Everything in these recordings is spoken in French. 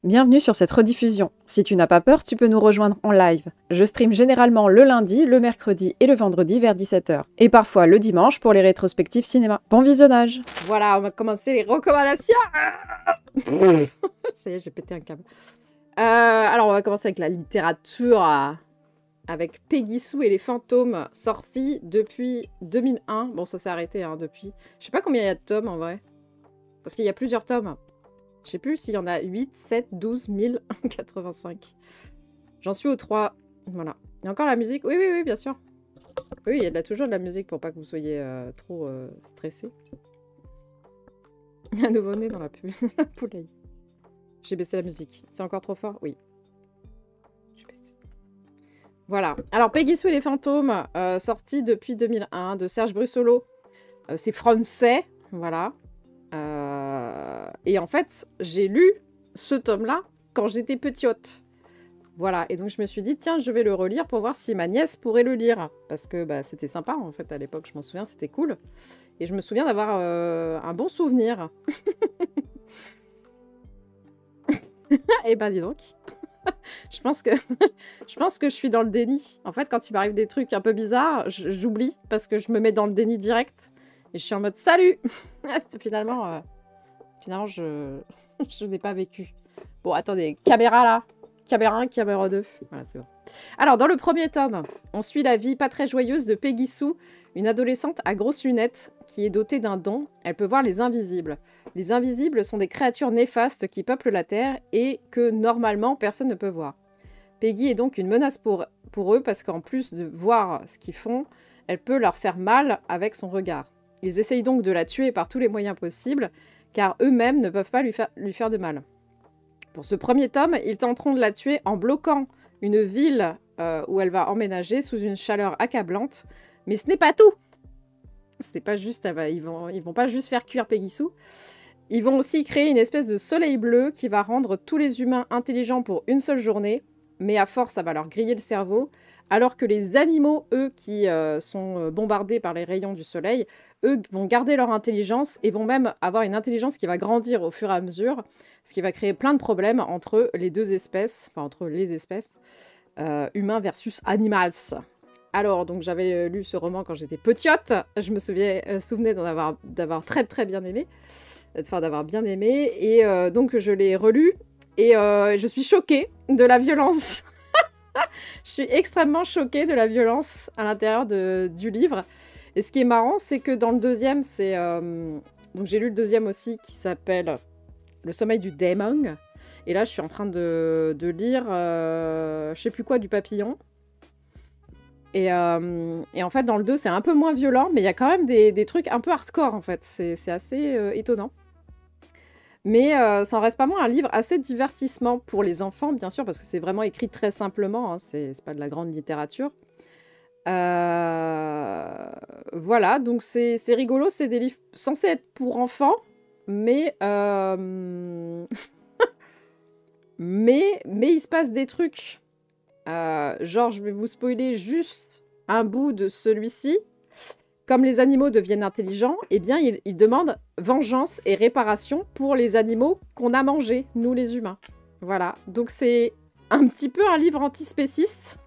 Bienvenue sur cette rediffusion. Si tu n'as pas peur, tu peux nous rejoindre en live. Je stream généralement le lundi, le mercredi et le vendredi vers 17 h. Et parfois le dimanche pour les rétrospectives cinéma. Bon visionnage. Voilà, on va commencer les recommandations. Ça y est, j'ai pété un câble. Alors, on va commencer avec la littérature. Avec Peggy Sue et les fantômes, sorti depuis 2001. Bon, ça s'est arrêté depuis. Je sais pas combien il y a de tomes en vrai. Parce qu'il y a plusieurs tomes. Je sais plus s'il y en a 8, 7, 12, 1085. J'en suis au 3. Voilà. Il y a encore la musique. Oui, oui, oui, bien sûr. Oui, il y a toujours de la musique pour pas que vous soyez trop stressés. Il y a un nouveau-né dans la poulaille. J'ai baissé la musique. C'est encore trop fort? Oui. J'ai baissé. Voilà. Alors, Peggy Sue et les fantômes, sorti depuis 2001 de Serge Brussolo. C'est français. Voilà. Et en fait, j'ai lu ce tome-là quand j'étais petite. Voilà, et donc je me suis dit, tiens, je vais le relire pour voir si ma nièce pourrait le lire. Parce que c'était sympa, en fait, à l'époque, je m'en souviens, c'était cool. Et je me souviens d'avoir un bon souvenir. Eh ben, dis donc. je pense que je suis dans le déni. En fait, quand il m'arrive des trucs un peu bizarres, j'oublie parce que je me mets dans le déni direct. Et je suis en mode, salut. Finalement, je n'ai pas vécu. Bon, attendez, caméra là. Caméra 1, caméra 2. Voilà, c'est bon. Alors, dans le premier tome, on suit la vie pas très joyeuse de Peggy Sue, une adolescente à grosses lunettes qui est dotée d'un don. Elle peut voir les invisibles. Les invisibles sont des créatures néfastes qui peuplent la Terre et que, normalement, personne ne peut voir. Peggy est donc une menace pour eux parce qu'en plus de voir ce qu'ils font, elle peut leur faire mal avec son regard. Ils essayent donc de la tuer par tous les moyens possibles, car eux-mêmes ne peuvent pas lui faire de mal. Pour ce premier tome, ils tenteront de la tuer en bloquant une ville où elle va emménager sous une chaleur accablante. Mais ce n'est pas tout. C'est pas juste, ils vont pas juste faire cuire Peggy Sue. Ils vont aussi créer une espèce de soleil bleu qui va rendre tous les humains intelligents pour une seule journée. Mais à force, ça va leur griller le cerveau. Alors que les animaux, eux, qui sont bombardés par les rayons du soleil, eux vont garder leur intelligence et vont même avoir une intelligence qui va grandir au fur et à mesure, ce qui va créer plein de problèmes entre les deux espèces, enfin entre les espèces, humains versus animals. Alors, donc j'avais lu ce roman quand j'étais petite, je me souvenais d'avoir très très bien aimé, d'avoir bien aimé, et donc je l'ai relu, et je suis choquée de la violence. Je suis extrêmement choquée de la violence à l'intérieur du livre. Et ce qui est marrant, c'est que dans le deuxième, c'est... donc j'ai lu le deuxième aussi, qui s'appelle Le sommeil du démon. Et là, je suis en train de lire, je sais plus quoi, du papillon. Et en fait, dans le 2, c'est un peu moins violent, mais il y a quand même des trucs un peu hardcore, en fait. C'est assez étonnant. Mais ça en reste pas moins un livre assez divertissement pour les enfants, bien sûr, parce que c'est vraiment écrit très simplement, hein, c'est pas de la grande littérature. Voilà, donc c'est rigolo, c'est des livres censés être pour enfants, mais mais il se passe des trucs. Genre, je vais vous spoiler juste un bout de celui-ci. Comme les animaux deviennent intelligents, eh bien, ils demandent vengeance et réparation pour les animaux qu'on a mangés, nous les humains. Voilà, donc c'est un petit peu un livre antispéciste.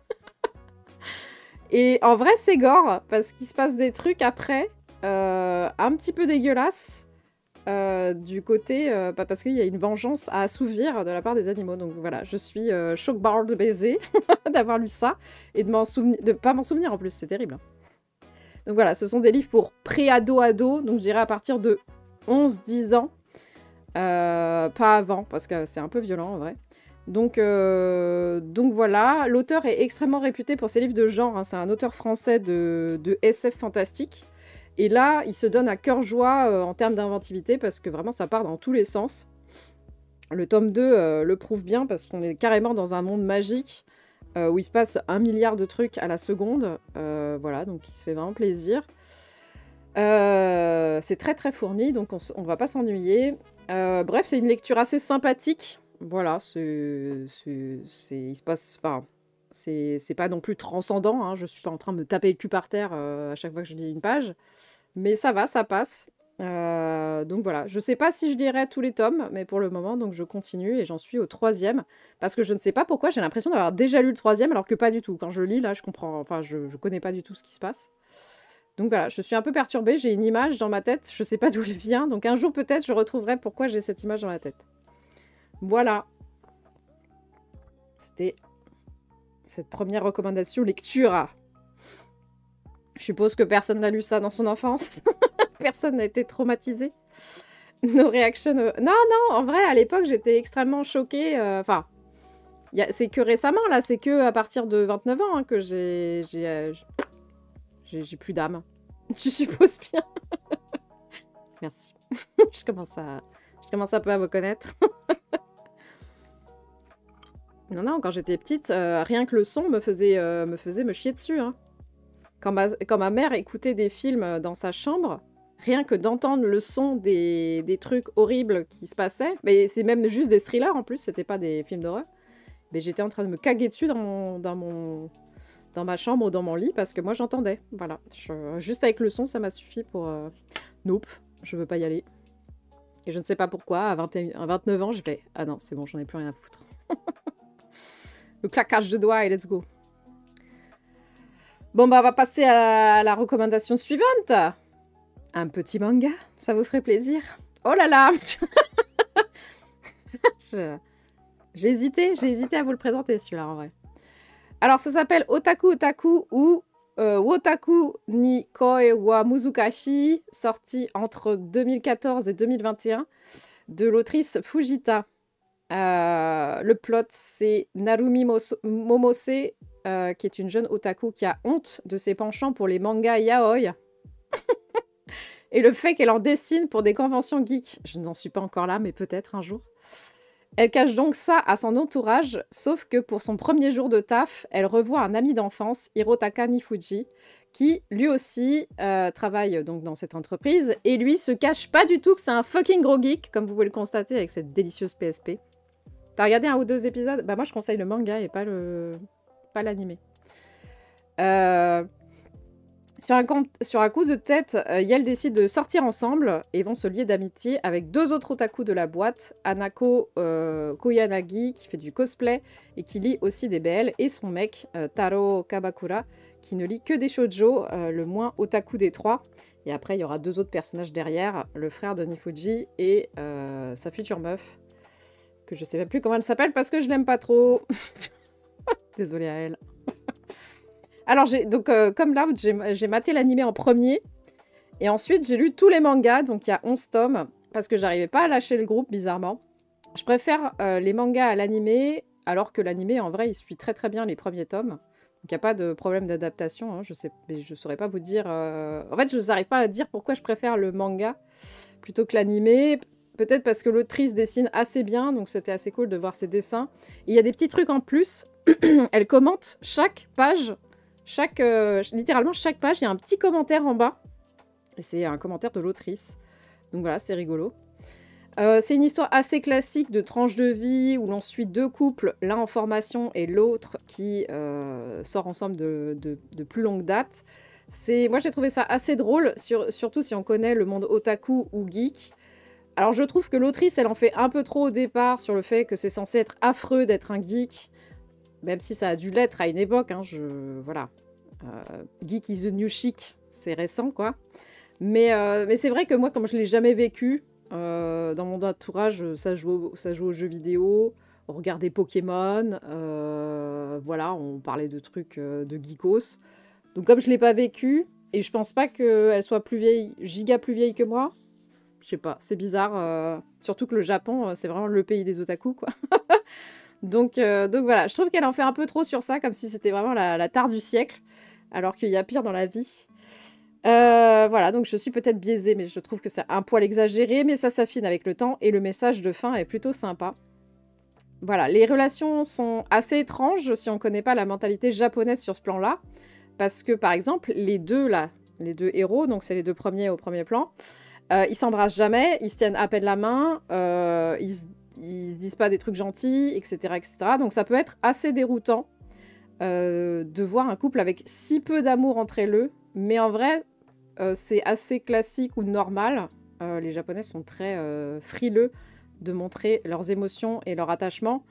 Et en vrai, c'est gore, parce qu'il se passe des trucs après, un petit peu dégueulasses, du côté... parce qu'il y a une vengeance à assouvir de la part des animaux. Donc voilà, je suis choc-barre de baiser d'avoir lu ça, et de pas m'en souvenir en plus, c'est terrible. Donc voilà, ce sont des livres pour pré-ado-ado, donc je dirais à partir de 11-10 ans. Pas avant, parce que c'est un peu violent en vrai. Donc voilà, l'auteur est extrêmement réputé pour ses livres de genre, hein. C'est un auteur français de SF fantastique. Et là, il se donne à cœur joie en termes d'inventivité, parce que vraiment ça part dans tous les sens. Le tome 2 le prouve bien, parce qu'on est carrément dans un monde magique, où il se passe 1 milliard de trucs à la seconde. Voilà, donc il se fait vraiment plaisir. C'est très très fourni, donc on va pas s'ennuyer. Bref, c'est une lecture assez sympathique. Voilà, il se passe... Enfin, c'est pas non plus transcendant, hein, je suis pas en train de me taper le cul par terre à chaque fois que je lis une page. Mais ça va, ça passe. Donc voilà, je sais pas si je lirai tous les tomes, mais pour le moment, donc je continue et j'en suis au 3e. Parce que je ne sais pas pourquoi, j'ai l'impression d'avoir déjà lu le 3e, alors que pas du tout. Quand je lis, là, je comprends, enfin, je connais pas du tout ce qui se passe. Donc voilà, je suis un peu perturbée, j'ai une image dans ma tête, je sais pas d'où elle vient, donc un jour peut-être je retrouverai pourquoi j'ai cette image dans la tête. Voilà. C'était cette première recommandation lecture. Je suppose que personne n'a lu ça dans son enfance. Personne n'a été traumatisé. No reaction. Non, non, en vrai, à l'époque, j'étais extrêmement choquée. Enfin, c'est que récemment, là, c'est que à partir de 29 ans hein, que j'ai plus d'âme. Tu supposes bien. Merci. je commence un peu à me connaître. Non, non, quand j'étais petite, rien que le son me faisait me chier dessus. Hein. Quand ma mère écoutait des films dans sa chambre, rien que d'entendre le son des trucs horribles qui se passaient, mais c'est même juste des thrillers en plus, c'était pas des films d'horreur, mais j'étais en train de me caguer dessus dans ma chambre ou dans mon lit parce que moi j'entendais. Voilà. Juste avec le son, ça m'a suffi pour... Nope, je veux pas y aller. Et je ne sais pas pourquoi, à 29 ans, j'ai fait « Ah non, c'est bon, j'en ai plus rien à foutre. » Le claquage de doigts et let's go. Bon, bah, on va passer à la recommandation suivante. Un petit manga, ça vous ferait plaisir? Oh là là. J'ai hésité à vous le présenter, celui-là, en vrai. Alors, ça s'appelle Otaku Otaku ou Wotaku ni Koi wa Muzukashi, sorti entre 2014 et 2021, de l'autrice Fujita. Le plot, c'est Narumi Momose, qui est une jeune otaku qui a honte de ses penchants pour les mangas yaoi. Et le fait qu'elle en dessine pour des conventions geeks. Je n'en suis pas encore là, mais peut-être un jour. Elle cache donc ça à son entourage, sauf que pour son premier jour de taf, elle revoit un ami d'enfance, Hirotaka Nifuji, qui lui aussi travaille donc dans cette entreprise, et lui se cache pas du tout que c'est un fucking gros geek, comme vous pouvez le constater avec cette délicieuse PSP. T'as regardé 1 ou 2 épisodes? Bah moi je conseille le manga et pas l'animé. Sur un coup de tête, Yel décide de sortir ensemble et vont se lier d'amitié avec 2 autres otaku de la boîte, Anako Koyanagi qui fait du cosplay et qui lit aussi des BL, et son mec Taro Kabakura qui ne lit que des shoujo, le moins otaku des 3. Et après il y aura 2 autres personnages derrière, le frère de Nifuji et sa future meuf, que je sais même plus comment elle s'appelle parce que je l'aime pas trop. Désolée à elle. Alors, comme là, j'ai maté l'animé en premier. Et ensuite, j'ai lu tous les mangas. Donc, il y a 11 tomes. Parce que j'arrivais pas à lâcher le groupe, bizarrement. Je préfère les mangas à l'animé. Alors que l'animé, en vrai, il suit très très bien les premiers tomes. Donc, il n'y a pas de problème d'adaptation. Hein, je saurais pas vous dire... En fait, je n'arrive pas à dire pourquoi je préfère le manga plutôt que l'animé. Peut-être parce que l'autrice dessine assez bien. Donc, c'était assez cool de voir ses dessins. Et il y a des petits trucs en plus. Elle commente chaque page... littéralement, chaque page, il y a un petit commentaire en bas. Et c'est un commentaire de l'autrice. Donc voilà, c'est rigolo. C'est une histoire assez classique de tranche de vie où l'on suit 2 couples, l'un en formation et l'autre qui sort ensemble de plus longue date. Moi, j'ai trouvé ça assez drôle, surtout si on connaît le monde otaku ou geek. Alors, je trouve que l'autrice, elle en fait un peu trop au départ sur le fait que c'est censé être affreux d'être un geek. Même si ça a dû l'être à une époque, hein, voilà. Geek is the new chic, c'est récent, quoi. Mais c'est vrai que moi, comme je ne l'ai jamais vécu, dans mon entourage, ça joue aux jeux vidéo, on regardait Pokémon, voilà, on parlait de trucs de geekos. Donc comme je ne l'ai pas vécu, et je pense pas qu'elle soit giga plus vieille que moi, je sais pas, c'est bizarre. Surtout que le Japon, c'est vraiment le pays des otaku, quoi. Donc voilà, je trouve qu'elle en fait un peu trop sur ça, comme si c'était vraiment la tare du siècle, alors qu'il y a pire dans la vie. Voilà, donc je suis peut-être biaisée, mais je trouve que c'est un poil exagéré, mais ça s'affine avec le temps, et le message de fin est plutôt sympa. Voilà, les relations sont assez étranges si on ne connaît pas la mentalité japonaise sur ce plan-là, parce que par exemple, les deux héros, donc c'est les 2 premiers au premier plan, ils s'embrassent jamais, ils se tiennent à peine la main, ils se disent pas des trucs gentils, etc., etc. Donc ça peut être assez déroutant de voir un couple avec si peu d'amour entre eux, mais en vrai, c'est assez classique ou normal. les Japonais sont très frileux de montrer leurs émotions et leur attachement.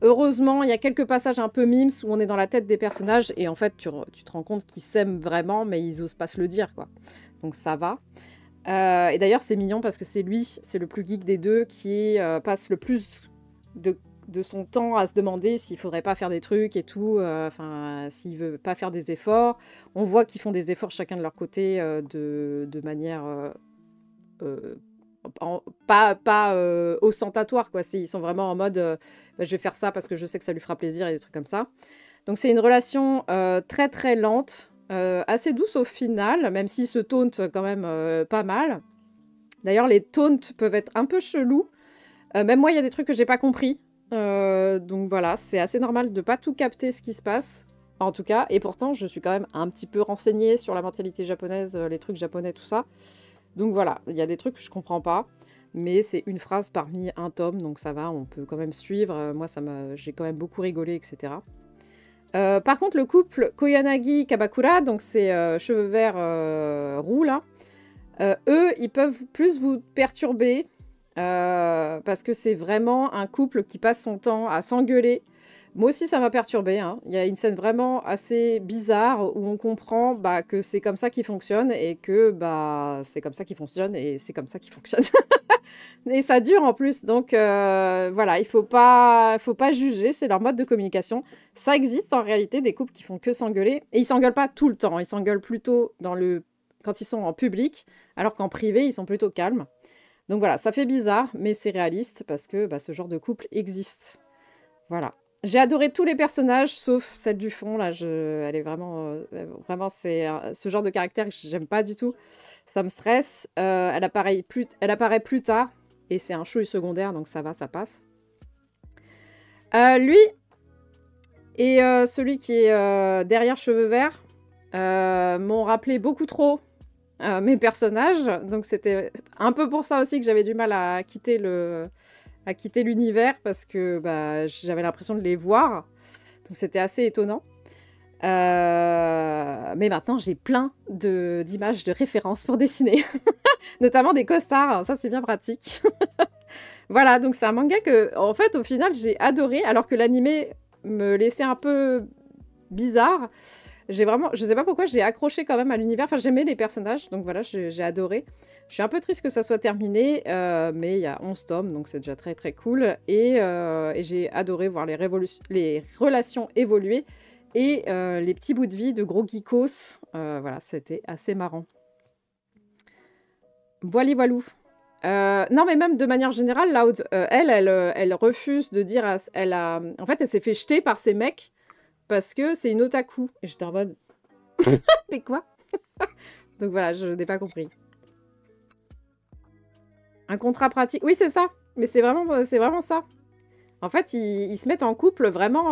Heureusement, il y a quelques passages un peu mimes où on est dans la tête des personnages et en fait, tu te rends compte qu'ils s'aiment vraiment, mais ils osent pas se le dire, quoi. Donc ça va. Et d'ailleurs, c'est mignon parce que c'est lui, c'est le plus geek des deux, qui passe le plus de son temps à se demander s'il faudrait pas faire des trucs et tout, enfin, s'il veut pas faire des efforts. On voit qu'ils font des efforts chacun de leur côté de manière pas ostentatoire, quoi. Ils sont vraiment en mode bah, je vais faire ça parce que je sais que ça lui fera plaisir et des trucs comme ça. Donc c'est une relation très très lente, assez douce au final, même s'ils se tauntent quand même pas mal. D'ailleurs, les taunts peuvent être un peu chelous. Même moi, il y a des trucs que j'ai pas compris. Donc voilà, c'est assez normal de pas tout capter ce qui se passe, en tout cas. Et pourtant, je suis quand même un petit peu renseignée sur la mentalité japonaise, les trucs japonais, tout ça. Donc voilà, il y a des trucs que je comprends pas. Mais c'est une phrase parmi un tome, donc ça va, on peut quand même suivre. Moi, j'ai quand même beaucoup rigolé, etc. Par contre, le couple Koyanagi-Kabakura, donc c'est cheveux verts roux là, eux, ils peuvent plus vous perturber parce que c'est vraiment un couple qui passe son temps à s'engueuler. Moi aussi, ça m'a perturbée, hein. Il y a une scène vraiment assez bizarre où on comprend bah, que c'est comme ça qu'ils fonctionnent et que bah, c'est comme ça qu'ils fonctionnent et c'est comme ça qu'ils fonctionnent. Et ça dure en plus, donc voilà, il faut pas juger, c'est leur mode de communication. Ça existe en réalité, des couples qui font que s'engueuler, et ils s'engueulent pas tout le temps, ils s'engueulent plutôt quand ils sont en public, alors qu'en privé, ils sont plutôt calmes. Donc voilà, ça fait bizarre, mais c'est réaliste, parce que bah, ce genre de couple existe. Voilà. J'ai adoré tous les personnages, sauf celle du fond, là, elle est vraiment, c'est ce genre de caractère que j'aime pas du tout. Ça me stresse. Elle apparaît plus tard, et c'est un chouille secondaire, donc ça va, ça passe. Lui et celui qui est derrière cheveux verts m'ont rappelé beaucoup trop mes personnages, donc c'était un peu pour ça aussi que j'avais du mal à quitter l'univers, parce que bah, j'avais l'impression de les voir, donc c'était assez étonnant. Mais maintenant, j'ai plein d'images de références pour dessiner, notamment des costards, ça c'est bien pratique. Voilà, donc c'est un manga que, en fait, au final, j'ai adoré, alors que l'animé me laissait un peu bizarre. Je sais pas pourquoi, j'ai accroché quand même à l'univers. Enfin, j'aimais les personnages, donc voilà, j'ai adoré. Je suis un peu triste que ça soit terminé, mais il y a 11 tomes, donc c'est déjà très très cool. Et j'ai adoré voir les relations évoluer et les petits bouts de vie de gros geekos. Voilà, c'était assez marrant. Voili voilou. Non, mais même de manière générale, Loud, elle refuse de dire... En fait, elle s'est fait jeter par ces mecs parce que c'est une otaku. Et j'étais en mode... Mais quoi? Donc voilà, je n'ai pas compris. Un contrat pratique. Oui, c'est ça. Mais c'est vraiment ça. En fait, ils se mettent en couple vraiment...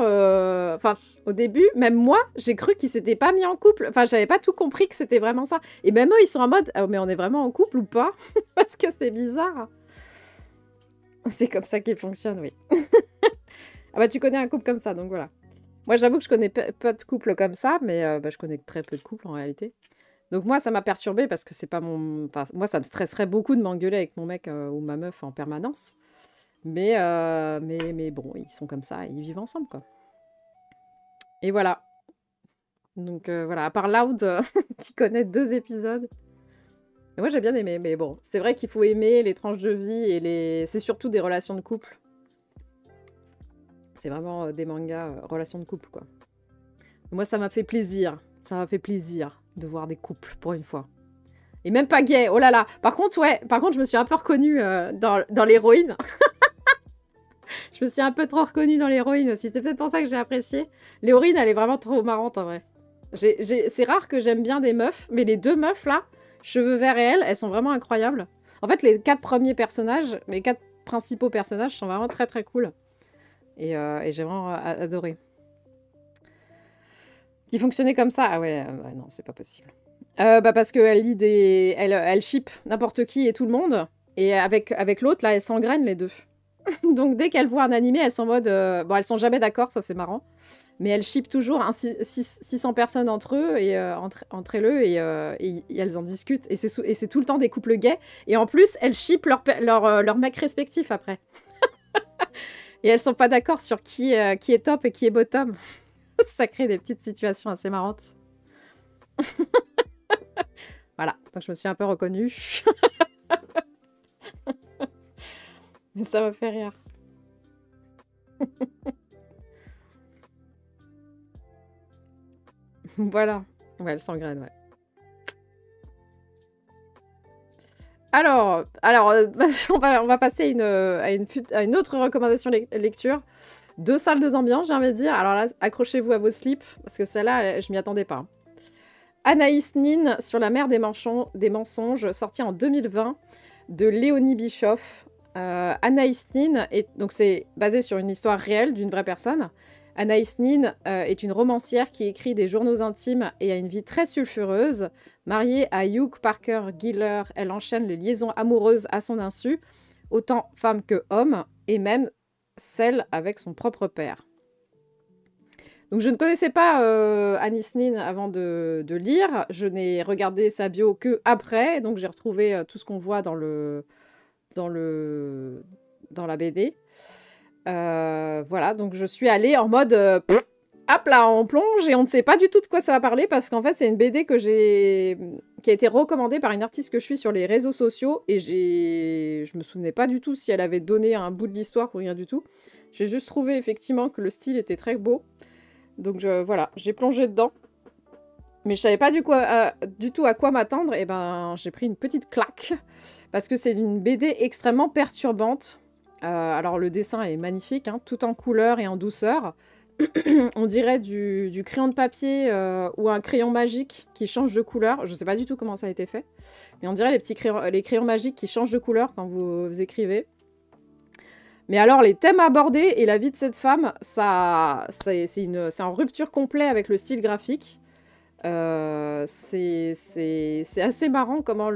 Enfin, au début, même moi, j'ai cru qu'ils s'étaient pas mis en couple. Enfin, j'avais pas tout compris que c'était vraiment ça. Et même eux, ils sont en mode, oh, mais on est vraiment en couple ou pas? Parce que c'est bizarre. C'est comme ça qu'ils fonctionnent, oui. Ah bah, tu connais un couple comme ça, donc voilà. Moi, j'avoue que je connais pas de couple comme ça, mais bah, je connais très peu de couples en réalité. Donc moi, ça m'a perturbée parce que c'est pas mon... Enfin, moi, ça me stresserait beaucoup de m'engueuler avec mon mec ou ma meuf en permanence. Mais bon, ils sont comme ça, ils vivent ensemble, quoi. Et voilà. Donc voilà, à part Loud, qui connaît 2 épisodes. Et moi, j'ai bien aimé, mais bon, c'est vrai qu'il faut aimer les tranches de vie et c'est surtout des relations de couple. C'est vraiment des mangas relations de couple, quoi. Moi, ça m'a fait plaisir. Ça m'a fait plaisir de voir des couples, pour une fois. Et même pas gay, oh là là. Par contre, ouais, je me suis un peu reconnue dans l'héroïne. Je me suis un peu trop reconnue dans l'héroïne aussi. C'est peut-être pour ça que j'ai apprécié. L'héroïne, elle est vraiment trop marrante, en vrai. C'est rare que j'aime bien des meufs, mais les 2 meufs, là, cheveux verts et elles sont vraiment incroyables. En fait, les 4 premiers personnages, les 4 principaux personnages sont vraiment très très cool. Et j'ai vraiment adoré. Qui fonctionnait comme ça? Ah ouais, non, c'est pas possible. Bah parce qu'elle lit elle ship n'importe qui et tout le monde. Et avec l'autre, là, elles s'engrainent les deux. Donc dès qu'elles voient un animé, elles sont en mode... Bon, elles sont jamais d'accord, ça c'est marrant. Mais elles shippent toujours 600 personnes entre eux et entre elles et elles en discutent. Et c'est tout le temps des couples gays. Et en plus, elles shippent leurs mecs respectifs après. Et elles sont pas d'accord sur qui est top et qui est bottom. Ça crée des petites situations assez marrantes. Voilà, donc je me suis un peu reconnue. Mais ça m'a fait rire. Voilà. Ouais, elle s'engraine, ouais. Alors on va passer à une autre recommandation lecture. 2 salles, 2 ambiances, j'ai envie de dire. Alors là, accrochez-vous à vos slips, parce que celle-là, je m'y attendais pas. Anaïs Nin sur la mer des mensonges, sorti en 2020, de Léonie Bischoff. Anaïs Nin, donc c'est basé sur une histoire réelle d'une vraie personne. Anaïs Nin est une romancière qui écrit des journaux intimes et a une vie très sulfureuse. Mariée à Hugh Parker Giller, elle enchaîne les liaisons amoureuses à son insu, autant femme que homme, et même celle avec son propre père. Donc je ne connaissais pas Anaïs Nin avant de lire. Je n'ai regardé sa bio que après, donc j'ai retrouvé tout ce qu'on voit dans la BD. Voilà, donc je suis allée en mode hop là, on plonge et on ne sait pas du tout de quoi ça va parler parce qu'en fait c'est une BD qui a été recommandée par une artiste que je suis sur les réseaux sociaux et je me souvenais pas du tout si elle avait donné un bout de l'histoire ou rien du tout. J'ai juste trouvé effectivement que le style était très beau. Donc voilà, j'ai plongé dedans. Mais je savais pas du tout à quoi m'attendre et ben j'ai pris une petite claque parce que c'est une BD extrêmement perturbante. Alors le dessin est magnifique, hein, tout en couleur et en douceur. On dirait du crayon de papier ou un crayon magique qui change de couleur. Je sais pas du tout comment ça a été fait. Mais on dirait les crayons magiques qui changent de couleur quand vous écrivez. Mais alors les thèmes abordés et la vie de cette femme, c'est en rupture complète avec le style graphique. C'est assez marrant comment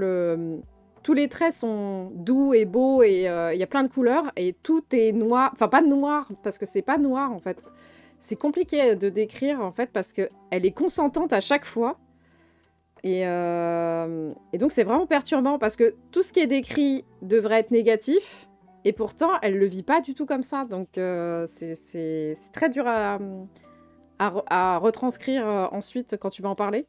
tous les traits sont doux et beaux et il y a plein de couleurs et tout est noir. Enfin, pas noir, parce que c'est pas noir en fait. C'est compliqué de décrire en fait parce qu'elle est consentante à chaque fois. Et donc c'est vraiment perturbant parce que tout ce qui est décrit devrait être négatif et pourtant elle le vit pas du tout comme ça. Donc c'est très dur à retranscrire ensuite quand tu vas en parler.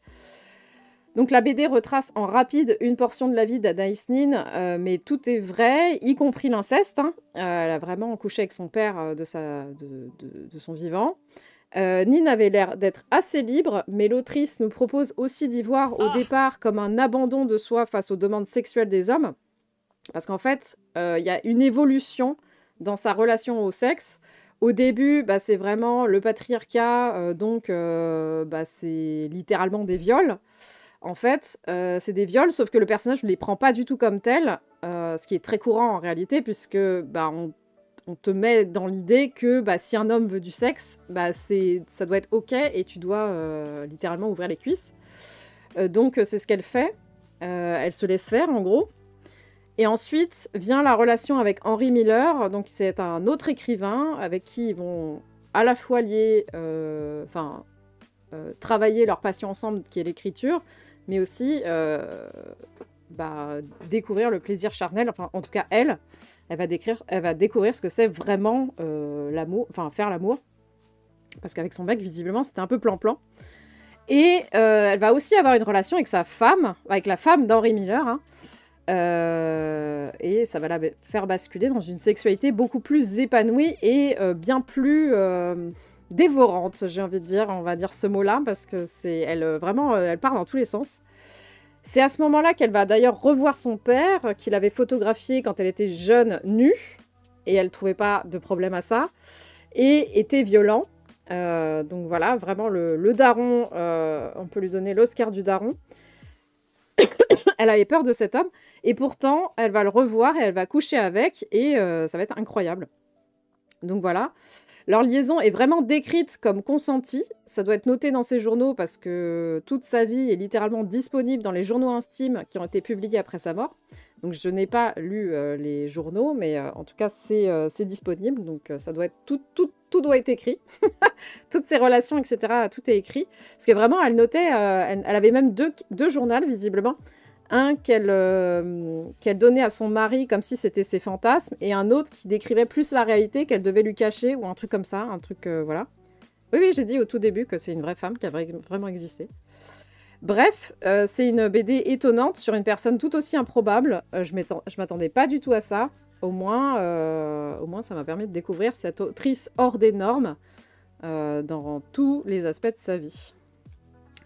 Donc la BD retrace en rapide une portion de la vie d'Anaïs Nin, mais tout est vrai, y compris l'inceste. Hein. Elle a vraiment couché avec son père de son vivant. Nin avait l'air d'être assez libre, mais l'autrice nous propose aussi d'y voir au départ comme un abandon de soi face aux demandes sexuelles des hommes. Parce qu'en fait, y a une évolution dans sa relation au sexe. Au début, c'est vraiment le patriarcat, donc c'est littéralement des viols. En fait, c'est des viols, sauf que le personnage ne les prend pas du tout comme tels, ce qui est très courant en réalité, puisque on te met dans l'idée que si un homme veut du sexe, ça doit être ok et tu dois littéralement ouvrir les cuisses. Donc c'est ce qu'elle fait. Elle se laisse faire en gros. Et ensuite vient la relation avec Henry Miller, donc c'est un autre écrivain avec qui ils vont à la fois travailler leur passion ensemble qui est l'écriture, mais aussi découvrir le plaisir charnel. Enfin, en tout cas, elle va découvrir ce que c'est vraiment l'amour, enfin faire l'amour, parce qu'avec son mec, visiblement, c'était un peu plan-plan. Et elle va aussi avoir une relation avec sa femme, avec la femme d'Henry Miller, hein, et ça va la faire basculer dans une sexualité beaucoup plus épanouie et bien plus dévorante, j'ai envie de dire, on va dire ce mot-là, parce que elle part dans tous les sens. C'est à ce moment-là qu'elle va d'ailleurs revoir son père, qu'il avait photographié quand elle était jeune, nue, et elle trouvait pas de problème à ça, et était violent. Donc voilà, vraiment le daron, on peut lui donner l'Oscar du daron. Elle avait peur de cet homme, et pourtant, elle va le revoir, et elle va coucher avec, et ça va être incroyable. Donc voilà. Leur liaison est vraiment décrite comme consentie. Ça doit être noté dans ses journaux parce que toute sa vie est littéralement disponible dans les journaux intimes qui ont été publiés après sa mort. Donc je n'ai pas lu les journaux, mais en tout cas c'est disponible, donc ça doit être tout doit être écrit. Toutes ces relations, etc., tout est écrit. Parce que vraiment, elle notait, elle avait même deux journaux, visiblement. Un qu'elle donnait à son mari comme si c'était ses fantasmes, et un autre qui décrivait plus la réalité qu'elle devait lui cacher, ou un truc comme ça, un truc, voilà. Oui, j'ai dit au tout début que c'est une vraie femme qui a vraiment existé. Bref, c'est une BD étonnante sur une personne tout aussi improbable. Je m'attendais pas du tout à ça. Au moins ça m'a permis de découvrir cette autrice hors des normes dans tous les aspects de sa vie.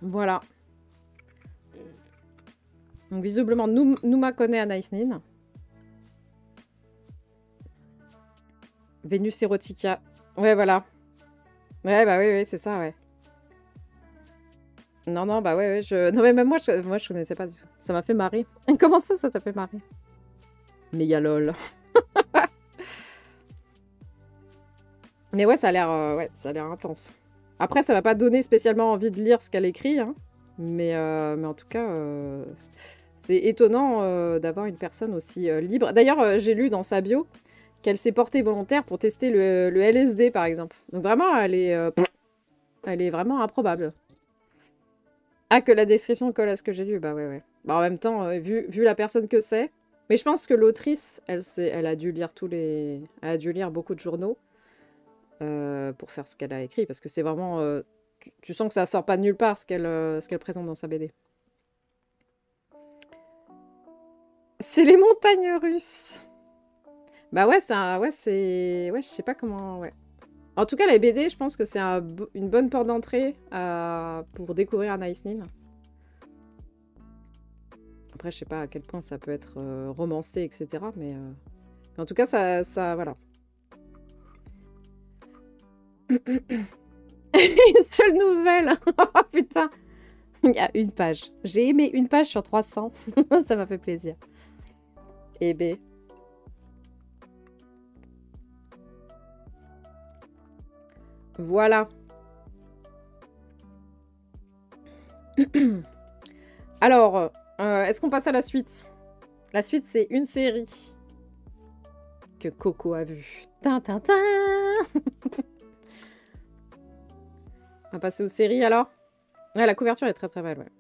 Voilà. Donc visiblement, Numa connaît Anaïs Nin. Vénus Erotica. Ouais, voilà. Ouais, bah oui, c'est ça, ouais. Non, bah ouais, non, mais même moi, je connaissais pas du tout. Ça m'a fait marrer. Comment ça t'a fait marrer? Méga lol. Mais ouais, ça a l'air intense. Après, ça m'a pas donné spécialement envie de lire ce qu'elle écrit, hein. Mais en tout cas, c'est étonnant d'avoir une personne aussi libre. D'ailleurs, j'ai lu dans sa bio qu'elle s'est portée volontaire pour tester le LSD, par exemple. Donc vraiment, elle est vraiment improbable. Ah, que la description colle à ce que j'ai lu, bah ouais. Bah, en même temps, vu la personne que c'est... Mais je pense que l'autrice, elle a dû lire elle a dû lire beaucoup de journaux pour faire ce qu'elle a écrit, parce que c'est vraiment... tu sens que ça sort pas de nulle part, ce qu'elle présente dans sa BD. C'est les montagnes russes. Bah ouais, c'est... Ouais, je sais pas comment... Ouais. En tout cas, la BD, je pense que c'est une bonne porte d'entrée pour découvrir Anaïs Nin. Après, je sais pas à quel point ça peut être romancé, etc. Mais en tout cas, ça voilà. Une seule nouvelle. Oh putain. Il y a une page. J'ai aimé une page sur 300. Ça m'a fait plaisir. Et B. Voilà. Alors, est-ce qu'on passe à la suite? La suite, c'est une série que Coco a vue. Tintintin. On va passer aux séries, alors? Ouais, la couverture est très très belle, ouais.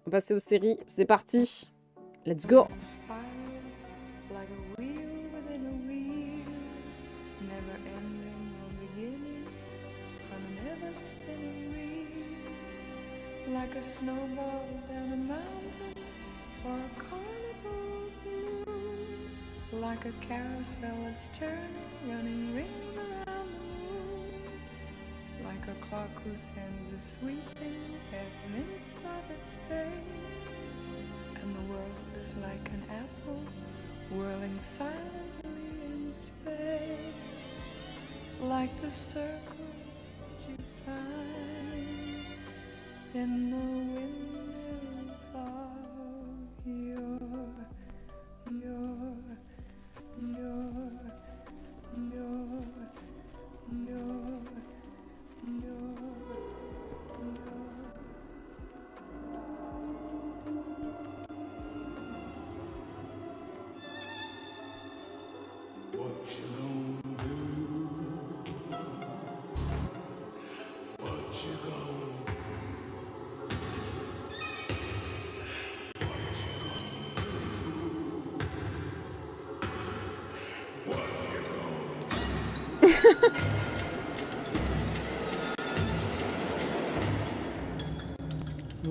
On va passer aux séries. C'est parti. Let's go. Like a snowball down a mountain or a carnival balloon, like a carousel that's turning, running rings around the moon, like a clock whose hands are sweeping past minutes of its face, and the world is like an apple whirling silently in space, like the circles that you find in the windmills of your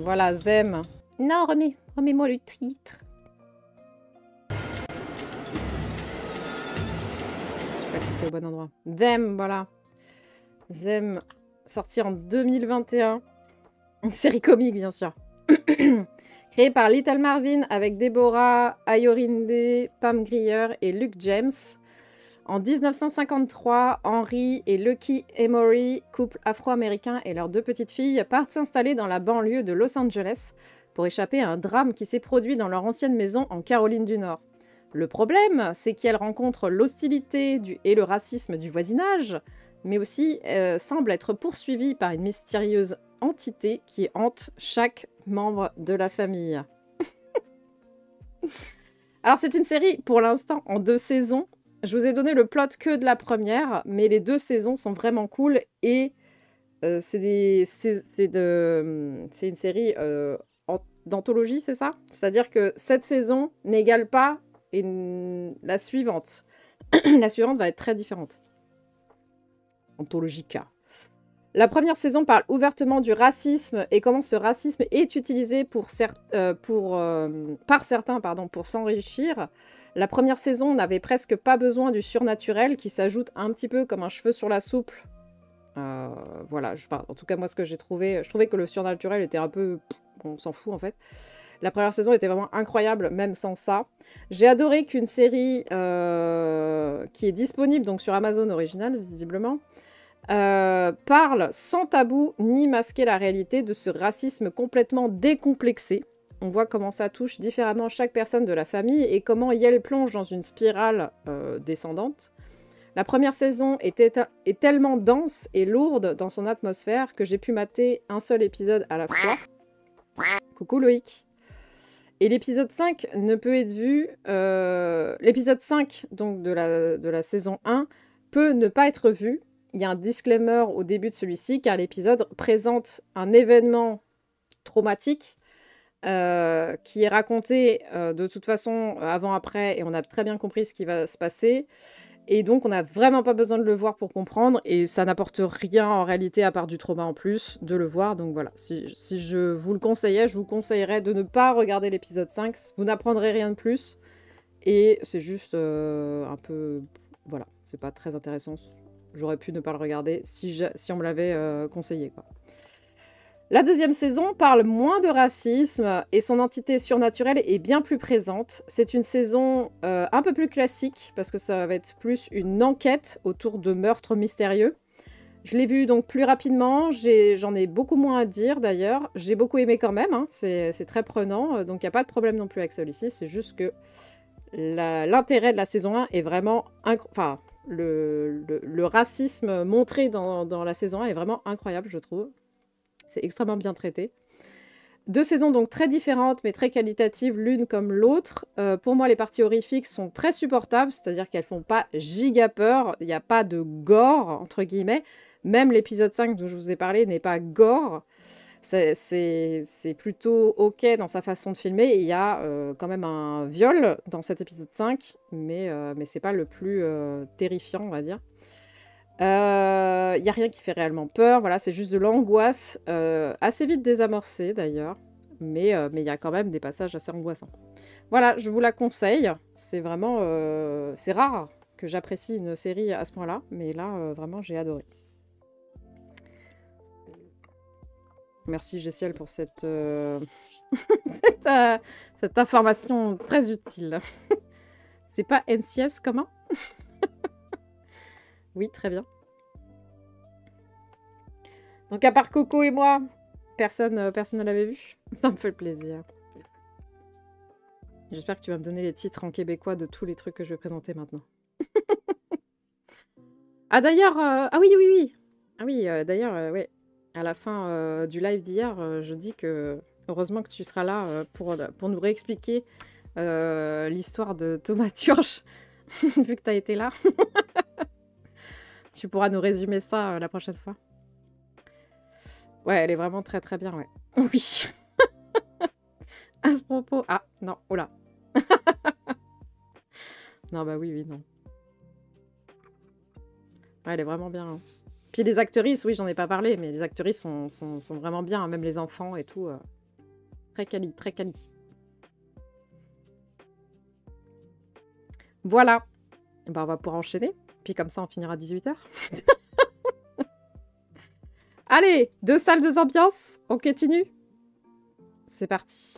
Voilà, Them. Non, remets-moi le titre. Je sais pas cliquer au bon endroit. Them, voilà. Them, sorti en 2021. Une série comique, bien sûr. Créée par Little Marvin avec Deborah Ayorinde, Pam Grier et Luke James. En 1953, Henry et Lucky Emory, couple afro-américain et leurs deux petites filles, partent s'installer dans la banlieue de Los Angeles pour échapper à un drame qui s'est produit dans leur ancienne maison en Caroline du Nord. Le problème, c'est qu'elles rencontrent l'hostilité et le racisme du voisinage, mais aussi semble être poursuivi par une mystérieuse entité qui hante chaque membre de la famille. Alors c'est une série pour l'instant en 2 saisons. Je vous ai donné le plot que de la première, mais les 2 saisons sont vraiment cool et c'est une série d'anthologie, c'est ça? C'est-à-dire que cette saison n'égale pas la suivante. La suivante va être très différente. Anthologica. La première saison parle ouvertement du racisme et comment ce racisme est utilisé par certains pour s'enrichir. La première saison n'avait presque pas besoin du surnaturel qui s'ajoute un petit peu comme un cheveu sur la soupe. Voilà, en tout cas moi ce que j'ai trouvé, je trouvais que le surnaturel était un peu... on s'en fout en fait. La première saison était vraiment incroyable, même sans ça. J'ai adoré qu'une série qui est disponible donc sur Amazon Original, visiblement, parle sans tabou ni masquer la réalité de ce racisme complètement décomplexé. On voit comment ça touche différemment chaque personne de la famille et comment Yel plonge dans une spirale descendante. La première saison est tellement dense et lourde dans son atmosphère que j'ai pu mater un seul épisode à la fois. Coucou Loïc. Et l'épisode 5 ne peut être vu... l'épisode 5 donc, de la saison 1 peut ne pas être vu. Il y a un disclaimer au début de celui-ci car l'épisode présente un événement traumatique qui est raconté de toute façon avant-après et on a très bien compris ce qui va se passer. Et donc, on n'a vraiment pas besoin de le voir pour comprendre. Et ça n'apporte rien en réalité, à part du trauma en plus, de le voir. Donc voilà, si je vous le conseillais, je vous conseillerais de ne pas regarder l'épisode 5. Vous n'apprendrez rien de plus. Et c'est juste un peu... Voilà, c'est pas très intéressant. J'aurais pu ne pas le regarder si on me l'avait conseillé, quoi. La deuxième saison parle moins de racisme et son entité surnaturelle est bien plus présente. C'est une saison un peu plus classique parce que ça va être plus une enquête autour de meurtres mystérieux. Je l'ai vu donc plus rapidement, j'en ai beaucoup moins à dire d'ailleurs. J'ai beaucoup aimé quand même, hein. C'est très prenant, donc il n'y a pas de problème non plus avec celui-ci. C'est juste que l'intérêt de la saison 1 est vraiment... Enfin, le racisme montré dans la saison 1 est vraiment incroyable, je trouve. C'est extrêmement bien traité. 2 saisons donc très différentes, mais très qualitatives, l'une comme l'autre. Pour moi, les parties horrifiques sont très supportables, c'est-à-dire qu'elles font pas giga peur. Il n'y a pas de gore, entre guillemets. Même l'épisode 5 dont je vous ai parlé n'est pas gore. C'est plutôt ok dans sa façon de filmer. Et il y a quand même un viol dans cet épisode 5, mais c'est pas le plus terrifiant, on va dire. Il n'y a rien qui fait réellement peur, voilà, c'est juste de l'angoisse, assez vite désamorcée d'ailleurs, mais il y a quand même des passages assez angoissants. Voilà, je vous la conseille, c'est vraiment... c'est rare que j'apprécie une série à ce point-là, mais là, vraiment, j'ai adoré. Merci Gessiel pour cette information très utile. C'est pas NCS, comment? Oui, très bien. Donc à part Coco et moi, personne ne l'avait vu. Ça me fait plaisir. J'espère que tu vas me donner les titres en québécois de tous les trucs que je vais présenter maintenant. Ah d'ailleurs, ah oui. Ah oui, d'ailleurs, ouais. À la fin du live d'hier, je dis que heureusement que tu seras là pour nous réexpliquer l'histoire de Thomas Turge, vu que tu as été là. Tu pourras nous résumer ça la prochaine fois. Ouais, elle est vraiment très très bien, ouais. Oui. À ce propos... Ah, non, oh là. Non, bah oui, non. Ouais, elle est vraiment bien. Hein. Puis les actrices, oui, j'en ai pas parlé, mais les actrices sont vraiment bien, hein, même les enfants et tout. Très quali, très quali. Voilà. Bah, on va pouvoir enchaîner. Puis comme ça, on finira à 18h. Allez, 2 salles, 2 ambiances. On continue. C'est parti.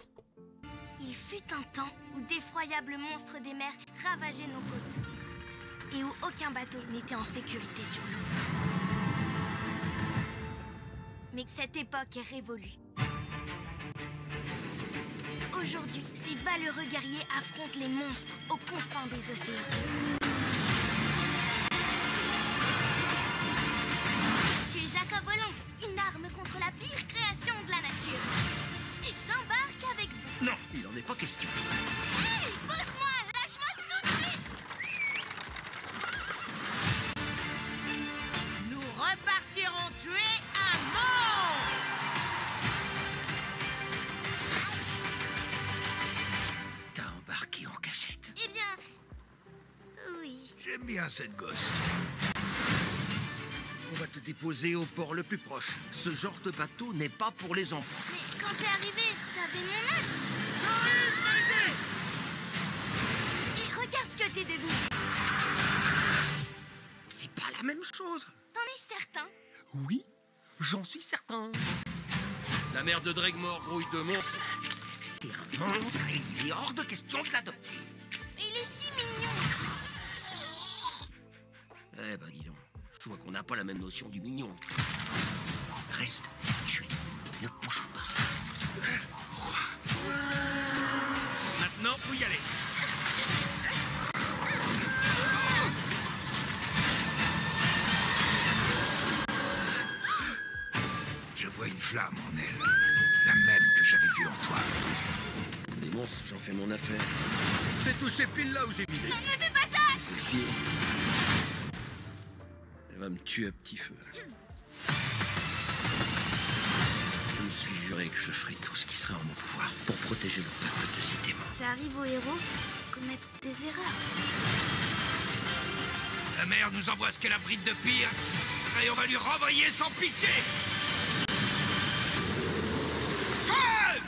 Il fut un temps où d'effroyables monstres des mers ravageaient nos côtes. Et où aucun bateau n'était en sécurité sur l'eau. Mais que cette époque est révolue. Aujourd'hui, ces valeureux guerriers affrontent les monstres aux confins des océans. volant, une arme contre la pire création de la nature. Et j'embarque avec vous. Non, il en est pas question. Hey, pousse-moi, lâche-moi tout de suite. Nous repartirons tuer un monstre. T'as embarqué en cachette. Eh bien... oui. J'aime bien cette gosse. On va te déposer au port le plus proche. Ce genre de bateau n'est pas pour les enfants. Mais quand t'es arrivé, t'avais mon âge. Et regarde ce que t'es devenu. C'est pas la même chose. T'en es certain? Oui, j'en suis certain. La mère de Dregmore grouille de monstres. C'est un monstre et il est hors de question de l'adopter. Mais il est si mignon. Eh ben dis donc, je vois qu'on n'a pas la même notion du mignon. Reste, tu ne bouge pas. Maintenant, faut y aller. Je vois une flamme en elle. La même que j'avais vue en toi. Les monstres, j'en fais mon affaire. J'ai touché pile là où j'ai misé. Non, ne fais pas ça. Celle-ci, elle va me tuer à petit feu. Je me suis juré que je ferais tout ce qui serait en mon pouvoir pour protéger le peuple de ces démons. Ça arrive aux héros de commettre des erreurs. La mère nous envoie ce qu'elle abrite de pire. Et on va lui renvoyer sans pitié. Feu!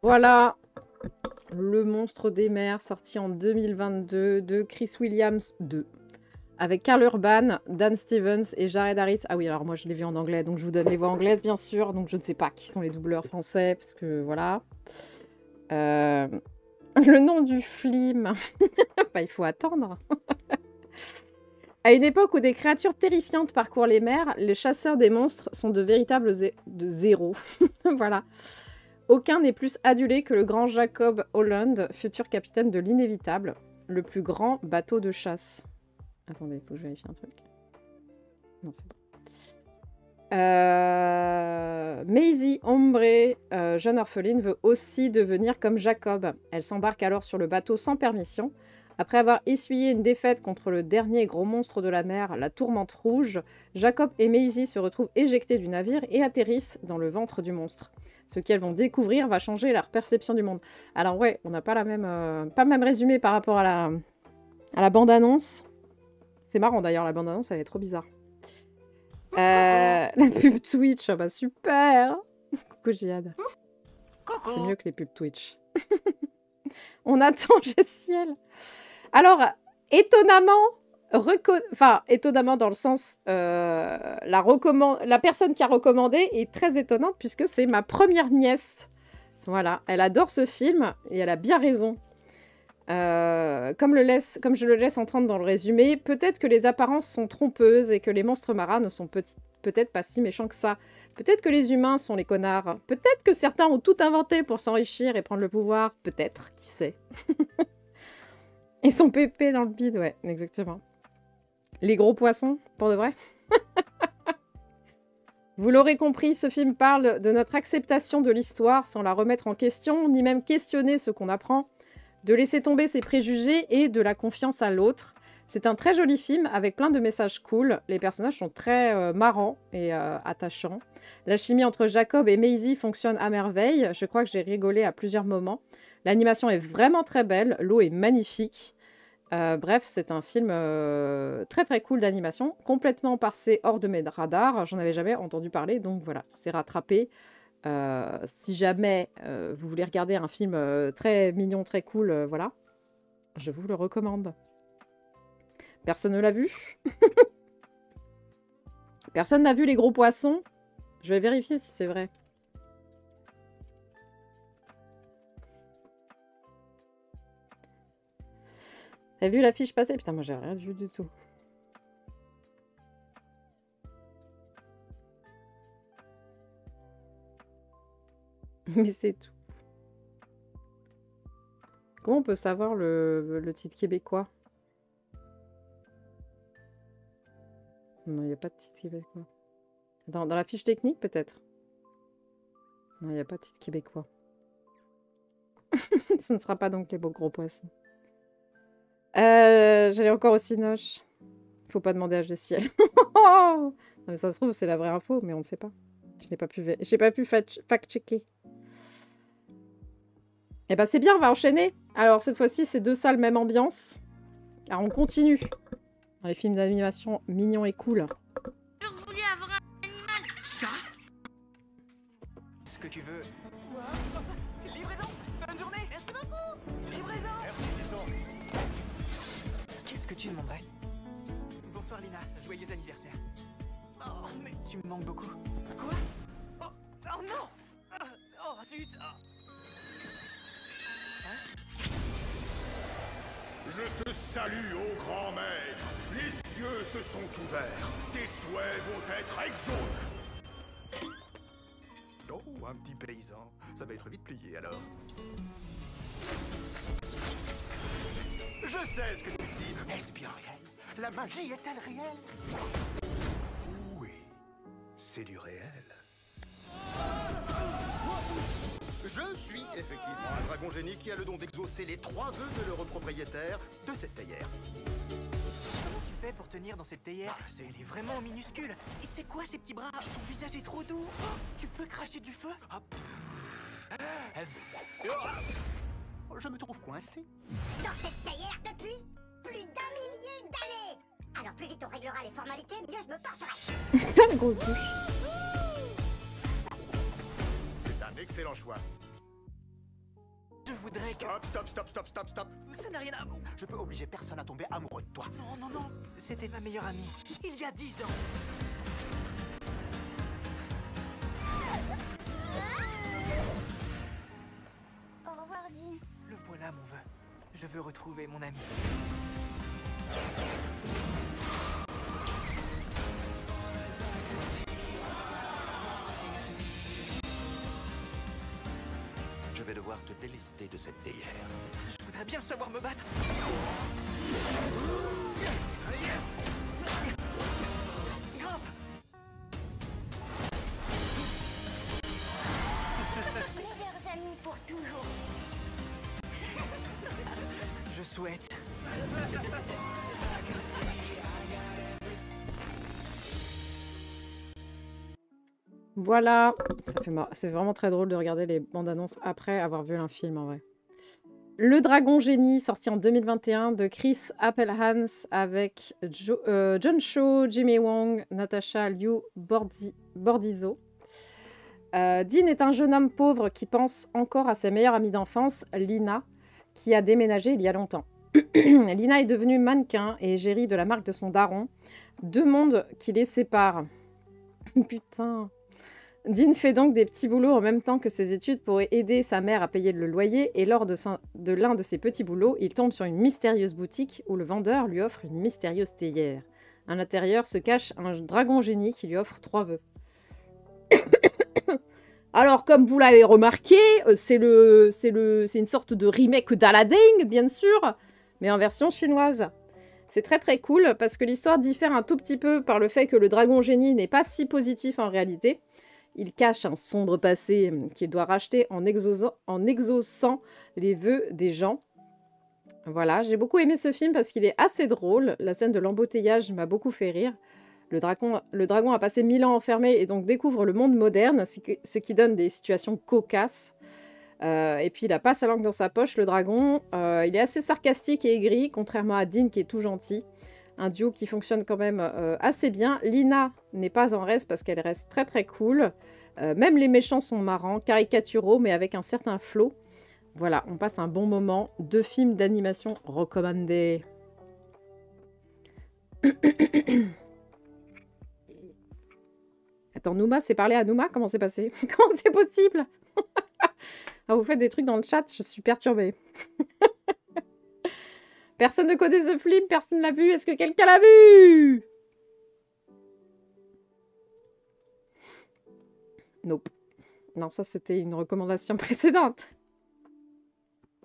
Voilà, Le monstre des mers, sorti en 2022 de Chris Williams 2. Avec Karl Urban, Dan Stevens et Jared Harris. Ah oui, alors moi je l'ai vu en anglais, donc je vous donne les voix anglaises bien sûr. Donc je ne sais pas qui sont les doubleurs français, parce que voilà. Le nom du film, bah, il faut attendre. À une époque où des créatures terrifiantes parcourent les mers, les chasseurs des monstres sont de véritables zéros. Voilà. Aucun n'est plus adulé que le grand Jacob Holland, futur capitaine de l'Inévitable, le plus grand bateau de chasse. Attendez, il faut que je vérifie un truc. Non, c'est bon. Maisie Ombre, jeune orpheline, veut aussi devenir comme Jacob. Elle s'embarque alors sur le bateau sans permission. Après avoir essuyé une défaite contre le dernier gros monstre de la mer, la tourmente rouge, Jacob et Maisie se retrouvent éjectés du navire et atterrissent dans le ventre du monstre. Ce qu'elles vont découvrir va changer leur perception du monde. Alors ouais, on n'a pas la même, pas le même résumé par rapport à la bande-annonce. C'est marrant d'ailleurs, la bande-annonce, elle est trop bizarre. La pub Twitch, bah super. Coucou Jihad. C'est mieux que les pubs Twitch. On attend Jessiel. Alors, étonnamment, étonnamment dans le sens, la personne qui a recommandé est très étonnante puisque c'est ma première nièce. Voilà, elle adore ce film et elle a bien raison. Comme je le laisse entendre dans le résumé, peut-être que les apparences sont trompeuses et que les monstres marins ne sont peut-être pas si méchants que ça. Peut-être que les humains sont les connards. Peut-être que certains ont tout inventé pour s'enrichir et prendre le pouvoir. Peut-être, qui sait. Ils sont pépés dans le bide, ouais, exactement. Les gros poissons, pour de vrai. Vous l'aurez compris, ce film parle de notre acceptation de l'histoire sans la remettre en question, ni même questionner ce qu'on apprend, de laisser tomber ses préjugés et de la confiance à l'autre. C'est un très joli film avec plein de messages cool. Les personnages sont très marrants et attachants. La chimie entre Jacob et Maisie fonctionne à merveille. Je crois que j'ai rigolé à plusieurs moments. L'animation est vraiment très belle. L'eau est magnifique. Bref, c'est un film très très cool d'animation. Complètement passé hors de mes radars. J'en avais jamais entendu parler. Donc voilà, c'est rattrapé. Si jamais vous voulez regarder un film très mignon, très cool, voilà, je vous le recommande. Personne ne l'a vu? Personne n'a vu Les Gros Poissons? Je vais vérifier si c'est vrai. T'as vu l'affiche passer? Putain, moi j'ai rien vu du tout. Mais c'est tout. Comment on peut savoir le titre québécois? Non, il n'y a pas de titre québécois. Dans la fiche technique, peut-être? Non, il n'y a pas de titre québécois. Ce ne sera pas donc les beaux gros poissons. J'allais encore au Cinoche. Faut pas demander à de ciel. Non, mais ça se trouve, c'est la vraie info, mais on ne sait pas. Je n'ai pas pu, fact-checker. Eh ben, c'est bien, on va enchaîner. Alors, cette fois-ci, c'est 2 salles, même ambiance. Alors, on continue. Dans les films d'animation mignons et cool. J'ai toujours voulu avoir un animal. Ça? Ce que tu veux. Livraison. Bonne journée. Merci beaucoup. Livraison. Merci, tonton. Qu'est-ce que tu demanderais? Bonsoir Lina, joyeux anniversaire. Oh, mais tu me manques beaucoup. Quoi? Oh non. Oh zut. Je te salue, ô grand maître. Les cieux se sont ouverts. Tes souhaits vont être exaucés. Oh, un petit paysan. Ça va être vite plié, alors. Je sais ce que tu dis. Est-ce bien réel? La magie est-elle réelle? Oui, c'est du réel. Je suis effectivement un dragon génie qui a le don d'exaucer les 3 vœux de l'heureux propriétaire de cette théière. Comment tu fais pour tenir dans cette théière? Elle est vraiment minuscule. Et c'est quoi ces petits bras? Ton visage est trop doux. Oh, tu peux cracher du feu? Je me trouve coincé. Dans cette théière depuis plus d'1 millier d'années. Alors plus vite on réglera les formalités, mieux je me porterai. Grosse bouche. C'est un excellent choix. Je voudrais que... Stop. Ça n'a rien à... Je peux obliger personne à tomber amoureux de toi. Non. C'était ma meilleure amie. Il y a 10 ans. Au revoir, Dean. Le voilà, mon vœu. Je veux retrouver mon ami. Je vais devoir te délester de cette théière. Je voudrais bien savoir me battre. Grimpe. Meilleurs amis pour toujours. Je souhaite. Voilà. Ça fait marre. C'est vraiment très drôle de regarder les bandes annonces après avoir vu un film en vrai. Le Dragon Génie, sorti en 2021 de Chris Appelhans avec John Cho, Jimmy Wong, Natasha Liu Bordizzo. Dean est un jeune homme pauvre qui pense encore à sa meilleure amie d'enfance, Lina, qui a déménagé il y a longtemps. Lina est devenue mannequin et égérie de la marque de son daron. 2 mondes qui les séparent. Putain. Dean fait donc des petits boulots en même temps que ses études pour aider sa mère à payer le loyer et lors de l'un de ses petits boulots, il tombe sur une mystérieuse boutique où le vendeur lui offre une mystérieuse théière. À l'intérieur se cache un dragon génie qui lui offre 3 vœux. Alors, comme vous l'avez remarqué, c'est une sorte de remake d'Aladdin, bien sûr, mais en version chinoise. C'est très très cool parce que l'histoire diffère un tout petit peu par le fait que le dragon génie n'est pas si positif en réalité. Il cache un sombre passé qu'il doit racheter en exaucant les vœux des gens. Voilà, j'ai beaucoup aimé ce film parce qu'il est assez drôle. La scène de l'embouteillage m'a beaucoup fait rire. Le dragon a passé 1000 ans enfermé et donc découvre le monde moderne, ce qui donne des situations cocasses. Et puis il a pas sa langue dans sa poche, le dragon. Il est assez sarcastique et aigri, contrairement à Dean qui est tout gentil. Un duo qui fonctionne quand même assez bien. Lina n'est pas en reste parce qu'elle reste très très cool. Même les méchants sont marrants, caricaturaux, mais avec un certain flow. Voilà, on passe un bon moment. 2 films d'animation recommandés. Attends, Nouma, c'est parler à Nouma? Comment c'est passé? Comment c'est possible? Ah, vous faites des trucs dans le chat, je suis perturbée. Personne ne connaît ce film, personne ne l'a vu. Est-ce que quelqu'un l'a vu? Nope. Non, ça c'était une recommandation précédente.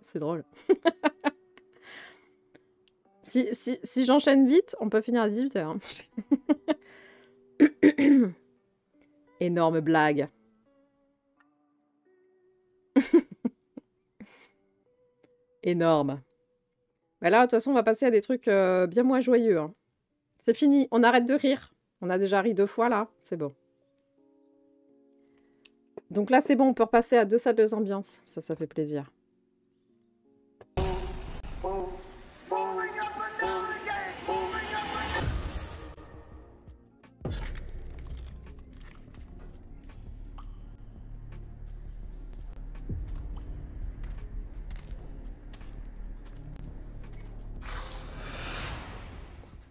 C'est drôle. Si j'enchaîne vite, on peut finir à 18h. Énorme blague. Énorme. Bah là, de toute façon, on va passer à des trucs bien moins joyeux. Hein. C'est fini, on arrête de rire. On a déjà ri 2 fois, là. C'est bon. Donc là, c'est bon, on peut repasser à 2 salles de ambiance. Ça fait plaisir.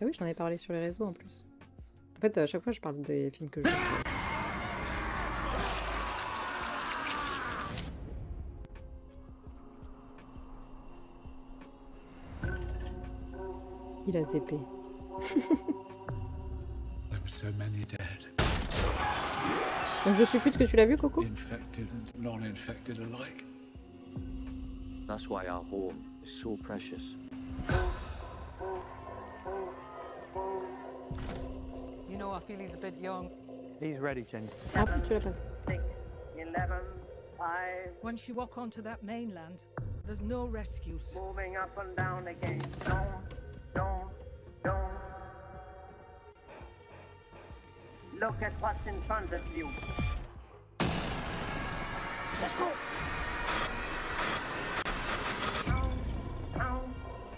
Ah oui, j'en ai parlé sur les réseaux en plus. En fait, à chaque fois, je parle des films que je vois. Il a zappé. Donc je suppose que tu l'as vu, Coco? That's why our home is so precious. You know, I feel he's a bit young. He's ready, Jenny. Ah, tu l'as pas vu. 6, 11, 5. Once you walk onto that mainland, there's no rescues. Moving up and down again. Don't. Look at what's in front of you. Let's go.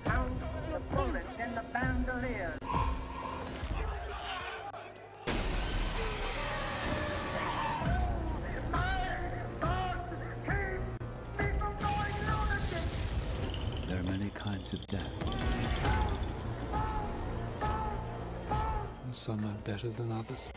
Count the bullets in the bandolier. There are many kinds of death. And some are better than others.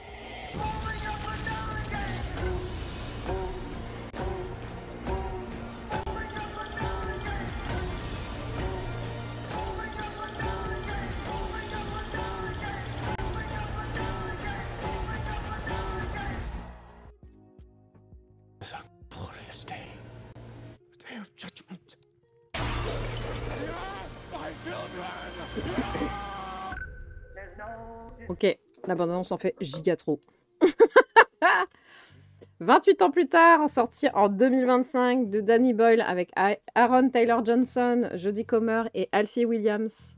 Ok, la bande-annonce en fait giga trop. 28 ans plus tard, sorti en 2025 de Danny Boyle avec Aaron Taylor Johnson, Jodie Comer et Alfie Williams.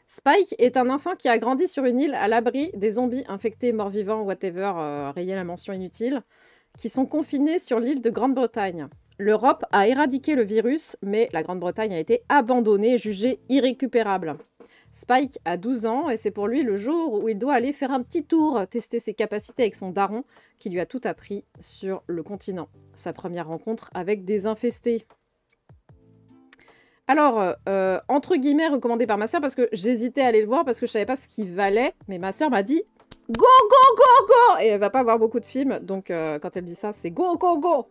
Spike est un enfant qui a grandi sur une île à l'abri des zombies infectés, morts-vivants, whatever, rayez la mention inutile, qui sont confinés sur l'île de Grande-Bretagne. L'Europe a éradiqué le virus, mais la Grande-Bretagne a été abandonnée, jugée irrécupérable. Spike a 12 ans et c'est pour lui le jour où il doit aller faire un petit tour, tester ses capacités avec son daron qui lui a tout appris sur le continent. Sa première rencontre avec des infestés. Alors, entre guillemets, recommandé par ma sœur parce que j'hésitais à aller le voir parce que je savais pas ce qu'il valait, mais ma sœur m'a dit « Go, go, go, go !» Et elle va pas voir beaucoup de films, donc quand elle dit ça, c'est « Go, go, go !»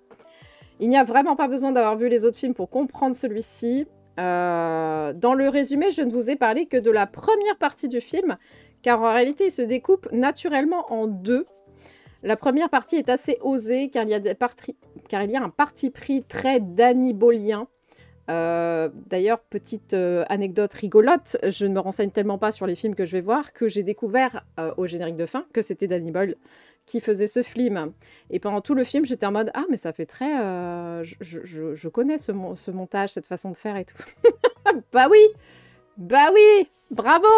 Il n'y a vraiment pas besoin d'avoir vu les autres films pour comprendre celui-ci. Dans le résumé, je ne vous ai parlé que de la première partie du film, car en réalité, il se découpe naturellement en 2. La première partie est assez osée, car il y a un parti pris très dannybolien. D'ailleurs, petite anecdote rigolote, je ne me renseigne tellement pas sur les films que je vais voir, que j'ai découvert au générique de fin que c'était Danny Boyle qui faisait ce film. Et pendant tout le film, j'étais en mode « Ah, mais ça fait très... je connais ce montage, cette façon de faire et tout. » Bah oui, bravo.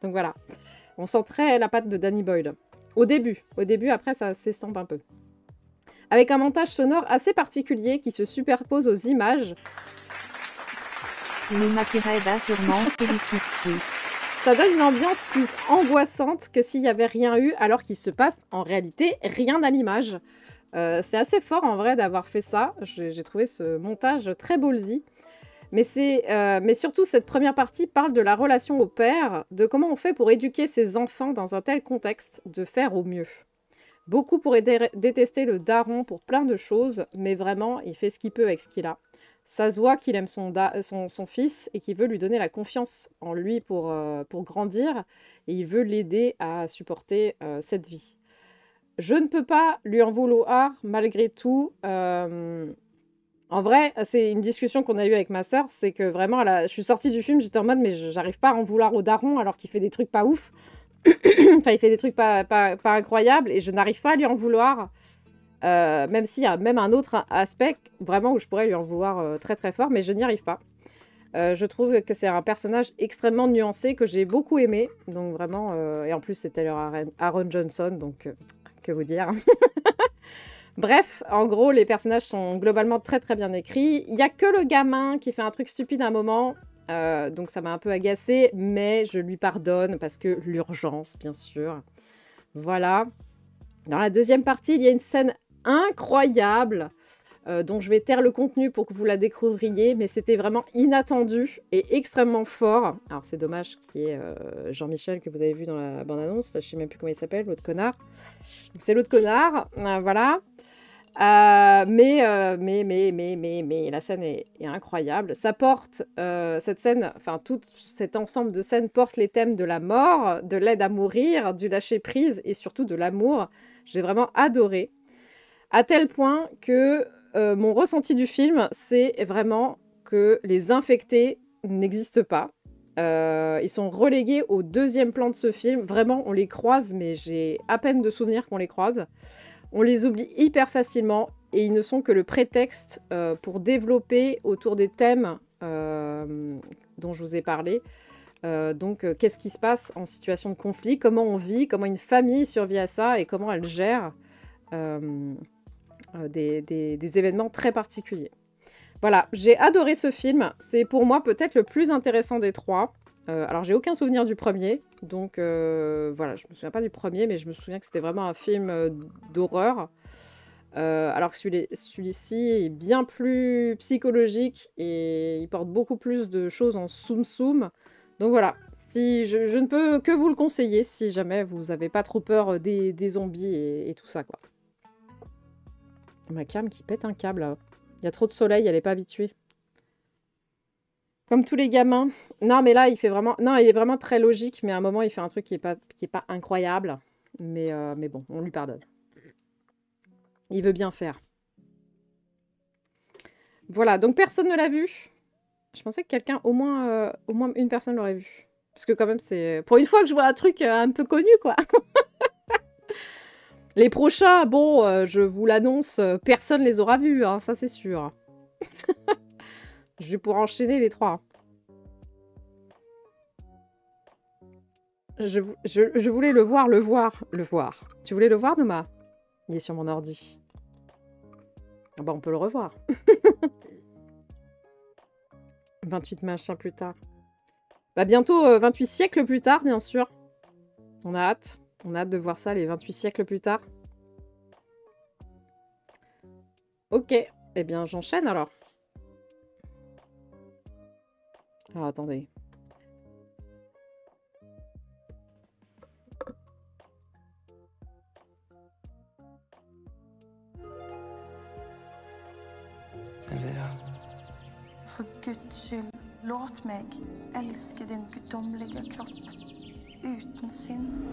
Donc voilà, on sent très la patte de Danny Boyle. Au début, après, ça s'estompe un peu. Avec un montage sonore assez particulier qui se superpose aux images. Ça donne une ambiance plus angoissante que s'il n'y avait rien eu, alors qu'il se passe en réalité rien à l'image. C'est assez fort en vrai d'avoir fait ça. J'ai trouvé ce montage très ballsy. Mais surtout, cette première partie parle de la relation au père, de comment on fait pour éduquer ses enfants dans un tel contexte, de faire au mieux. Beaucoup pourraient détester le daron pour plein de choses, mais vraiment, il fait ce qu'il peut avec ce qu'il a. Ça se voit qu'il aime son fils et qu'il veut lui donner la confiance en lui pour grandir, et il veut l'aider à supporter cette vie. Je ne peux pas lui en vouloir, malgré tout. En vrai, c'est une discussion qu'on a eue avec ma sœur, c'est que vraiment, je suis sortie du film, j'étais en mode, mais j'arrive pas à en vouloir au daron alors qu'il fait des trucs pas ouf. Enfin, il fait des trucs pas incroyables et je n'arrive pas à lui en vouloir. Même s'il y a même un autre aspect vraiment où je pourrais lui en vouloir très très fort, mais je n'y arrive pas. Je trouve que c'est un personnage extrêmement nuancé que j'ai beaucoup aimé. Donc vraiment, et en plus c'était Aaron Johnson, donc que vous dire. Bref, en gros, les personnages sont globalement très très bien écrits. Il n'y a que le gamin qui fait un truc stupide à un moment, donc ça m'a un peu agacée, mais je lui pardonne parce que l'urgence, bien sûr. Voilà. Dans la deuxième partie, il y a une scène incroyable dont je vais taire le contenu pour que vous la découvriez, mais c'était vraiment inattendu et extrêmement fort. Alors c'est dommage qu'il y ait Jean-Michel que vous avez vu dans la bande-annonce, là je sais même plus comment il s'appelle, l'autre connard. Donc c'est l'autre connard, voilà. Mais la scène est incroyable. Ça porte, cette scène, enfin tout cet ensemble de scènes porte les thèmes de la mort, de l'aide à mourir, du lâcher-prise et surtout de l'amour. J'ai vraiment adoré. À tel point que mon ressenti du film, c'est vraiment que les infectés n'existent pas. Ils sont relégués au deuxième plan de ce film. Vraiment, on les croise, mais j'ai à peine de souvenirs qu'on les croise. On les oublie hyper facilement et ils ne sont que le prétexte pour développer autour des thèmes dont je vous ai parlé. Donc, qu'est-ce qui se passe en situation de conflit? Comment on vit? Comment une famille survit à ça? Et comment elle gère des événements très particuliers. Voilà, j'ai adoré ce film. C'est pour moi peut-être le plus intéressant des trois. Alors, j'ai aucun souvenir du premier. Donc, voilà, je me souviens pas du premier, mais je me souviens que c'était vraiment un film d'horreur. Alors que celui-ci est bien plus psychologique et il porte beaucoup plus de choses en soum-soum. Donc voilà, je ne peux que vous le conseiller si jamais vous n'avez pas trop peur des zombies et tout ça, quoi. Ma cam qui pète un câble, là. Il y a trop de soleil, elle n'est pas habituée. Comme tous les gamins. Non, mais là, il fait vraiment... Non, il est vraiment très logique, mais à un moment, il fait un truc qui est pas incroyable. Mais bon, on lui pardonne. Il veut bien faire. Voilà, donc personne ne l'a vu. Je pensais que quelqu'un, au moins une personne l'aurait vu. Parce que quand même, c'est... Pour une fois que je vois un truc un peu connu, quoi. Les prochains, bon, je vous l'annonce, personne les aura vus, hein, ça c'est sûr. Je vais pouvoir enchaîner les trois. Je voulais le voir. Tu voulais le voir, Noma? Il est sur mon ordi. Ah bah, on peut le revoir. 28 machins plus tard. Bah, bientôt 28 siècles plus tard, bien sûr. On a hâte. On a hâte de voir ça, les 28 siècles plus tard. Ok. Eh bien, j'enchaîne alors. Alors, attendez. Elvira. För Guds skull, låt mig älska din gudomliga kropp. Utan synd.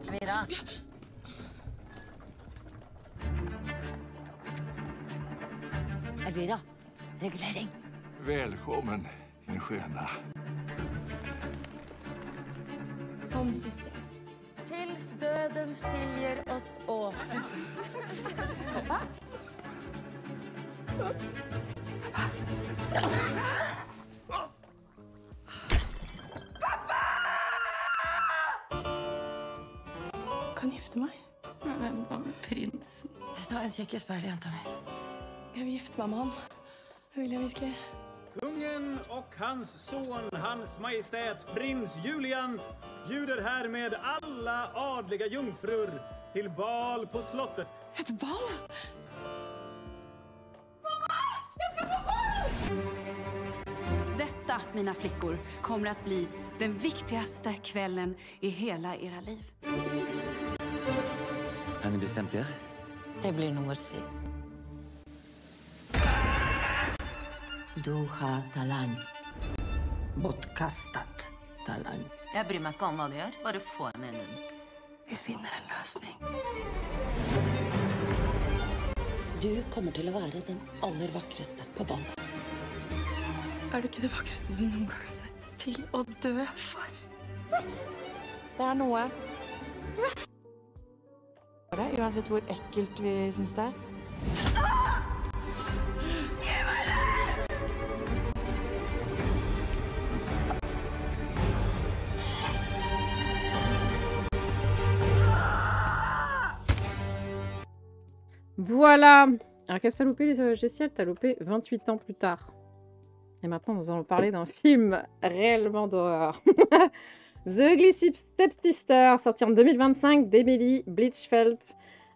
Elvira. Elvira, reglering. Välkommen, min sköna. Kom, syster. Tills döden skiljer oss åt. Pappa? Kan gifte meg? Hvem var prinsen? Ta en kjekkespeil, jenta mi. Jeg vil gifte meg med han. Det vil jeg virkelig. Kungen och hans son, hans majestät, prins Julian, bjuder här med alla adliga jungfrur till bal på slottet. Ett bal? Detta, mina flickor, kommer att bli den viktigaste kvällen i hela era liv. Har ni bestämt er? Det blir nog att se. Du har talang. Bortkastat talang. Jag bryr mig inte om vad du gör, bara få en ännu. Vi finner en lösning. Du kommer til å være den aller vakreste på ballet. Er du ikke det vakreste du noen gang har sett? Til å dø for. Det er noe. Uansett hvor ekkelt vi syns det er. Voilà. Alors qu'est-ce que t'as loupé, Jessie? T'as loupé 28 ans plus tard. Et maintenant, nous allons parler d'un film réellement d'horreur. The Ugly Stepsister, sorti en 2025 d'Emily Blichfeld,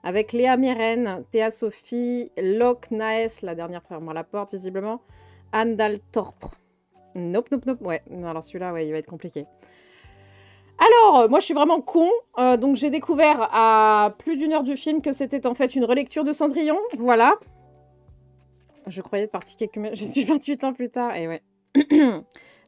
avec Léa Mirren, Théa Sophie, Locke Naes, la dernière ferme à la porte, visiblement, Anne Daltorp. Nope. Ouais, alors celui-là, ouais, il va être compliqué. Alors, moi je suis vraiment con, donc j'ai découvert à plus d'une heure du film que c'était en fait une relecture de Cendrillon, voilà. Je croyais être partie quelques minutes, j'ai vu 28 ans plus tard, et ouais.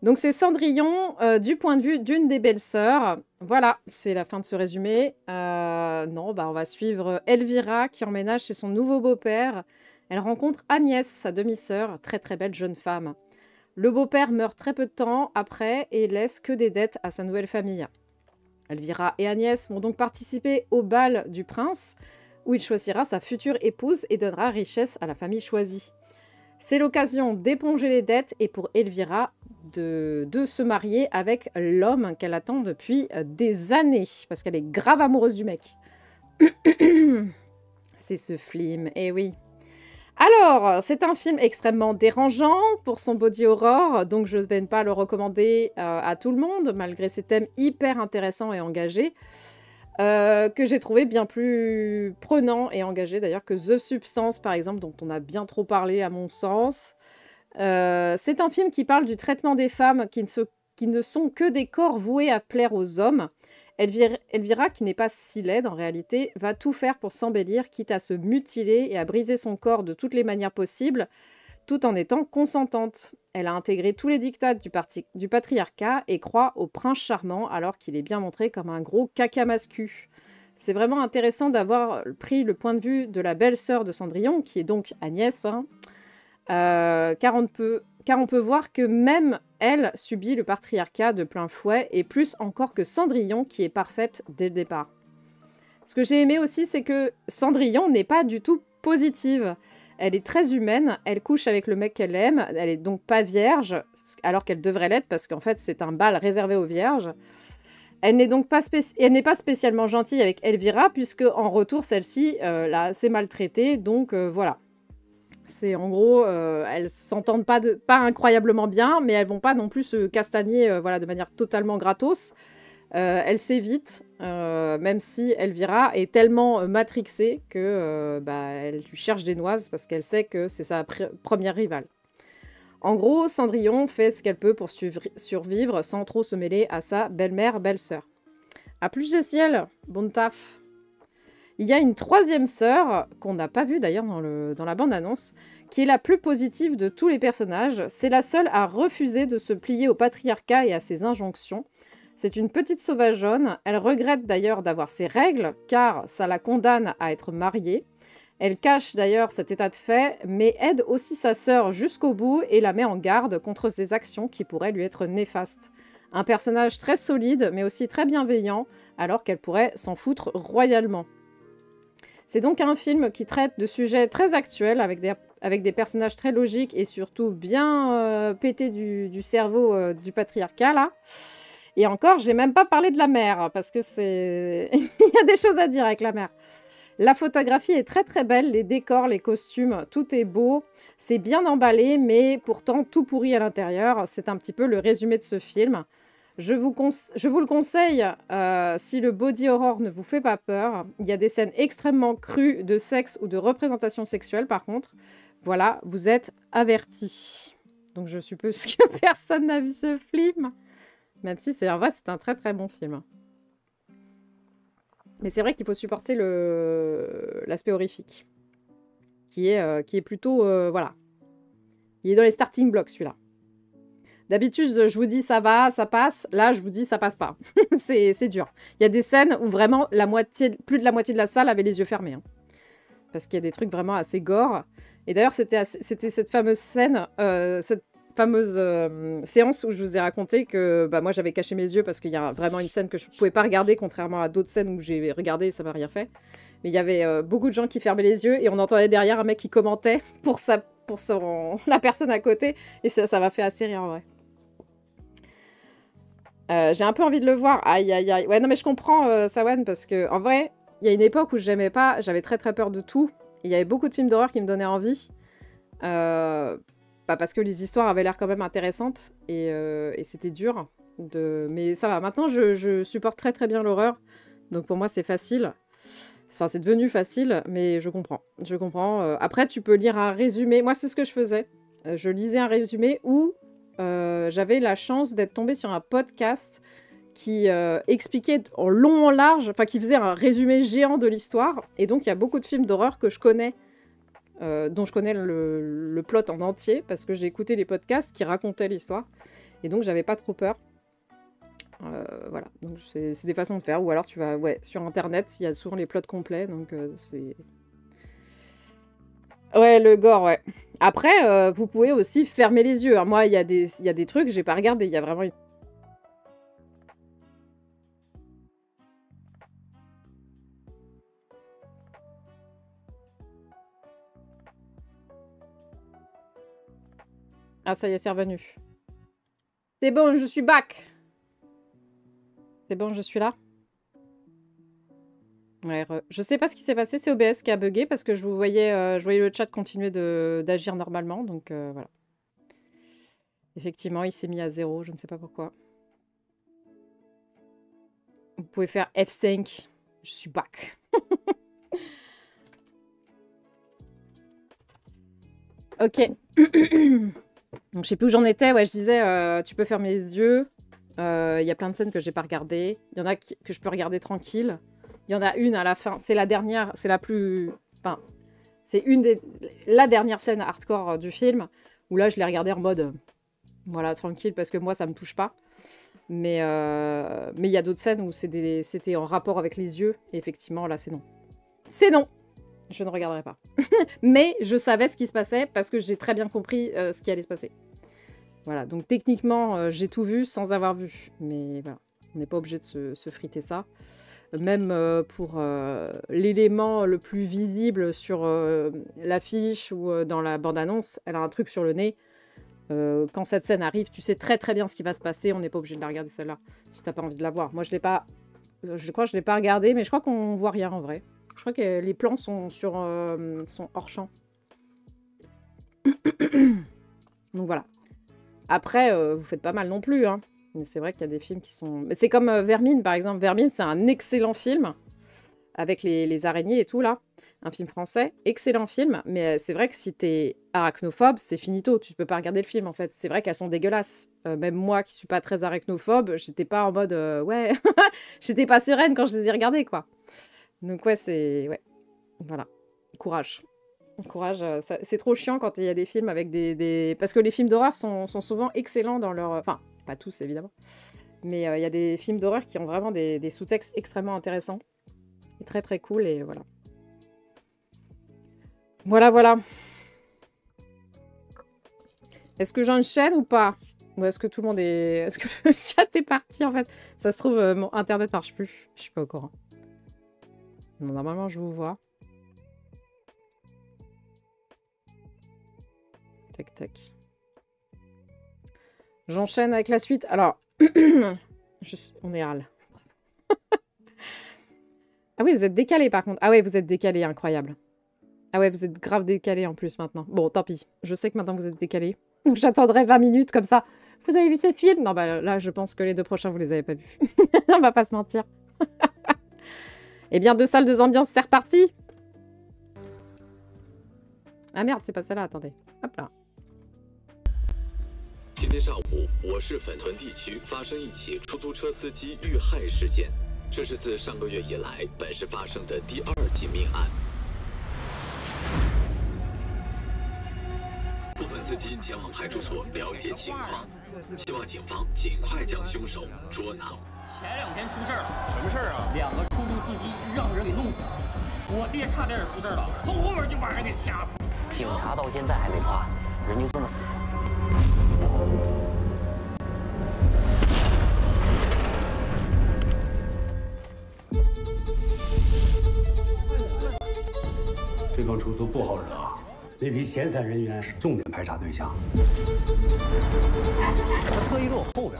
Donc c'est Cendrillon du point de vue d'une des belles-sœurs, voilà, c'est la fin de ce résumé. Non, bah on va suivre Elvira qui emménage chez son nouveau beau-père. Elle rencontre Agnès, sa demi-sœur, très très belle jeune femme. Le beau-père meurt très peu de temps après et laisse que des dettes à sa nouvelle famille. Elvira et Agnès vont donc participer au bal du prince, où il choisira sa future épouse et donnera richesse à la famille choisie. C'est l'occasion d'éponger les dettes et pour Elvira de se marier avec l'homme qu'elle attend depuis des années, parce qu'elle est grave amoureuse du mec. C'est ce film, eh oui. Alors, c'est un film extrêmement dérangeant pour son body horror, donc je ne vais pas le recommander à tout le monde, malgré ses thèmes hyper intéressants et engagés, que j'ai trouvé bien plus prenant et engagé d'ailleurs que The Substance, par exemple, dont on a bien trop parlé à mon sens. C'est un film qui parle du traitement des femmes qui ne sont que des corps voués à plaire aux hommes. Elvira, qui n'est pas si laide en réalité, va tout faire pour s'embellir, quitte à se mutiler et à briser son corps de toutes les manières possibles, tout en étant consentante. Elle a intégré tous les dictats du patriarcat et croit au prince charmant, alors qu'il est bien montré comme un gros caca mascu. C'est vraiment intéressant d'avoir pris le point de vue de la belle-sœur de Cendrillon, qui est donc Agnès, hein, car on peut voir que même elle subit le patriarcat de plein fouet, et plus encore que Cendrillon, qui est parfaite dès le départ. Ce que j'ai aimé aussi, c'est que Cendrillon n'est pas du tout positive. Elle est très humaine, elle couche avec le mec qu'elle aime, elle est donc pas vierge, alors qu'elle devrait l'être, parce qu'en fait c'est un bal réservé aux vierges. Elle n'est donc pas, pas spécialement gentille avec Elvira, puisque en retour celle-ci l'a assez maltraitée, donc voilà. C'est en gros, elles s'entendent pas incroyablement bien, mais elles vont pas non plus se castagner voilà, de manière totalement gratos. Elles s'évitent, même si Elvira est tellement matrixée que elle lui cherche des noises parce qu'elle sait que c'est sa première rivale. En gros, Cendrillon fait ce qu'elle peut pour survivre sans trop se mêler à sa belle-mère, belle-sœur. A plus Jessiel, bon taf. Il y a une troisième sœur, qu'on n'a pas vue d'ailleurs dans la bande-annonce, qui est la plus positive de tous les personnages. C'est la seule à refuser de se plier au patriarcat et à ses injonctions. C'est une petite sauvageonne. Elle regrette d'ailleurs d'avoir ses règles, car ça la condamne à être mariée. Elle cache d'ailleurs cet état de fait, mais aide aussi sa sœur jusqu'au bout et la met en garde contre ses actions qui pourraient lui être néfastes. Un personnage très solide, mais aussi très bienveillant, alors qu'elle pourrait s'en foutre royalement. C'est donc un film qui traite de sujets très actuels, avec des personnages très logiques et surtout bien pétés du cerveau du patriarcat, là. Et encore, j'ai même pas parlé de la mère, parce que c'est... Il y a des choses à dire avec la mère. La photographie est très très belle, les décors, les costumes, tout est beau. C'est bien emballé, mais pourtant tout pourri à l'intérieur. C'est un petit peu le résumé de ce film. Je vous le conseille si le body horror ne vous fait pas peur. Il y a des scènes extrêmement crues de sexe ou de représentation sexuelle par contre. Voilà, vous êtes avertis. Donc je suppose que personne n'a vu ce film. Même si en vrai c'est un très très bon film. Mais c'est vrai qu'il faut supporter l'aspect horrifique. Qui est plutôt... voilà. Il est dans les starting blocks celui-là. D'habitude, je vous dis ça va, ça passe. Là, je vous dis ça passe pas. C'est dur. Il y a des scènes où vraiment plus de la moitié de la salle avait les yeux fermés. Hein. parce qu'il y a des trucs vraiment assez gore. Et d'ailleurs, c'était cette fameuse scène, cette fameuse séance où je vous ai raconté que bah, moi j'avais caché mes yeux parce qu'il y a vraiment une scène que je ne pouvais pas regarder, contrairement à d'autres scènes où j'ai regardé et ça m'a rien fait. Mais il y avait beaucoup de gens qui fermaient les yeux et on entendait derrière un mec qui commentait pour la personne à côté. Et ça m'a fait assez rire en vrai. J'ai un peu envie de le voir. Aïe, aïe, aïe. Ouais, non, mais je comprends, Sawan, parce que en vrai, il y a une époque où j'aimais pas, j'avais très très peur de tout. Il y avait beaucoup de films d'horreur qui me donnaient envie. Parce que les histoires avaient l'air quand même intéressantes et c'était dur. Mais ça va, maintenant je supporte très très bien l'horreur. Donc pour moi, c'est facile. Enfin, c'est devenu facile, mais je comprends. Je comprends. Après, tu peux lire un résumé. Moi, c'est ce que je faisais. Je lisais un résumé où j'avais la chance d'être tombée sur un podcast qui expliquait en long en large, enfin qui faisait un résumé géant de l'histoire. Et donc, il y a beaucoup de films d'horreur que je connais, dont je connais le plot en entier, parce que j'ai écouté les podcasts qui racontaient l'histoire. Et donc, j'avais pas trop peur. Voilà, donc c'est des façons de faire. Ou alors tu vas sur internet, il y a souvent les plots complets, donc c'est... Ouais, le gore, ouais. Après, vous pouvez aussi fermer les yeux. Alors, moi, il y a des trucs, j'ai pas regardé, il y a vraiment une... Ah, ça y est, c'est revenu. C'est bon, je suis back. C'est bon, je suis là. Ouais, je sais pas ce qui s'est passé, c'est OBS qui a bugué parce que je voyais le chat continuer d'agir normalement, donc voilà. Effectivement, il s'est mis à 0, je ne sais pas pourquoi. Vous pouvez faire F5. Je suis back. Ok. Donc je sais plus où j'en étais. Ouais, je disais, tu peux fermer les yeux. Il y a plein de scènes que j'ai pas regardées. Il y en a que je peux regarder tranquille. Il y en a une à la fin. C'est la dernière, c'est la plus... Enfin, c'est la dernière scène hardcore du film, où là, je l'ai regardée en mode... voilà, tranquille, parce que moi, ça me touche pas. Mais il y a d'autres scènes où c'était en rapport avec les yeux. Et effectivement, là, c'est non. C'est non. Je ne regarderai pas. Mais je savais ce qui se passait, parce que j'ai très bien compris ce qui allait se passer. Voilà, donc techniquement, j'ai tout vu sans avoir vu. Mais voilà, on n'est pas obligé de se friter ça. Même pour l'élément le plus visible sur l'affiche ou dans la bande-annonce, elle a un truc sur le nez. Quand cette scène arrive, tu sais très très bien ce qui va se passer. On n'est pas obligé de la regarder celle-là, si t'as pas envie de la voir. Moi, je crois que je l'ai pas regardée, mais je crois qu'on voit rien en vrai. Je crois que les plans sont hors champ. Donc voilà. Après, vous faites pas mal non plus, hein. Mais c'est vrai qu'il y a des films qui sont... Mais c'est comme Vermine, par exemple. Vermine, c'est un excellent film, avec les araignées et tout, là. Un film français. Excellent film, mais c'est vrai que si t'es arachnophobe, c'est finito. Tu peux pas regarder le film, en fait. C'est vrai qu'elles sont dégueulasses. Même moi, qui suis pas très arachnophobe, j'étais pas en mode... ouais, j'étais pas sereine quand je les ai regardées, quoi. Donc ouais, c'est... Ouais, voilà. Courage. Courage, c'est trop chiant quand il y a des films avec des... Parce que les films d'horreur sont souvent excellents dans leur... Enfin, pas tous, évidemment. Mais il y a des films d'horreur qui ont vraiment des sous-textes extrêmement intéressants. Et très très cool, et voilà. Voilà. Est-ce que j'enchaîne ou pas? Ou est-ce que tout le monde est... Est-ce que le chat est parti, en fait? Ça se trouve, mon internet marche plus. Je suis pas au courant. Non, normalement, je vous vois. Tac, tac. J'enchaîne avec la suite. Alors, on est râle. Ah oui, vous êtes décalé par contre. Ah ouais, vous êtes décalé, incroyable. Ah ouais, vous êtes grave décalé en plus maintenant. Bon, tant pis. Je sais que maintenant vous êtes décalé. Donc j'attendrai 20 minutes comme ça. Vous avez vu ce film? Non, bah là, je pense que les 2 prochains, vous les avez pas vus. On va pas se mentir. Eh bien, 2 salles, 2 ambiances, c'est reparti. Ah merde, c'est pas celle-là, attendez. Hop là. 今天上午，我市粉屯地区发生一起出租车司机遇害事件，这是自上个月以来本市发生的第2起命案。部分司机前往派出所了解情况，希望警方尽快将凶手捉拿。前2天出事了，什么事儿啊？2个出租司机让人给弄死了。我爹差点也出事了，从后面就把人给掐死。警察到现在还没抓，人就这么死了。这个出租不好惹，那批闲散人员是重点排查对象。他特意搁我后边，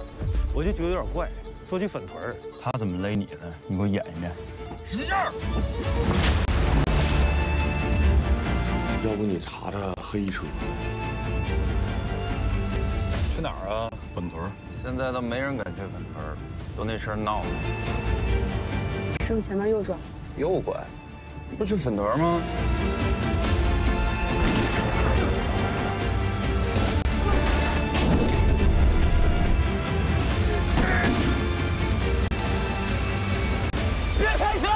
我就觉得有点怪。说去粉屯儿，他怎么勒你了？你给我演一遍。使劲儿！要不你查查黑车？去哪儿啊？粉屯。现在都没人敢去粉屯了，都那事儿闹的。师傅前面右转。右拐？不去粉屯吗？别开枪！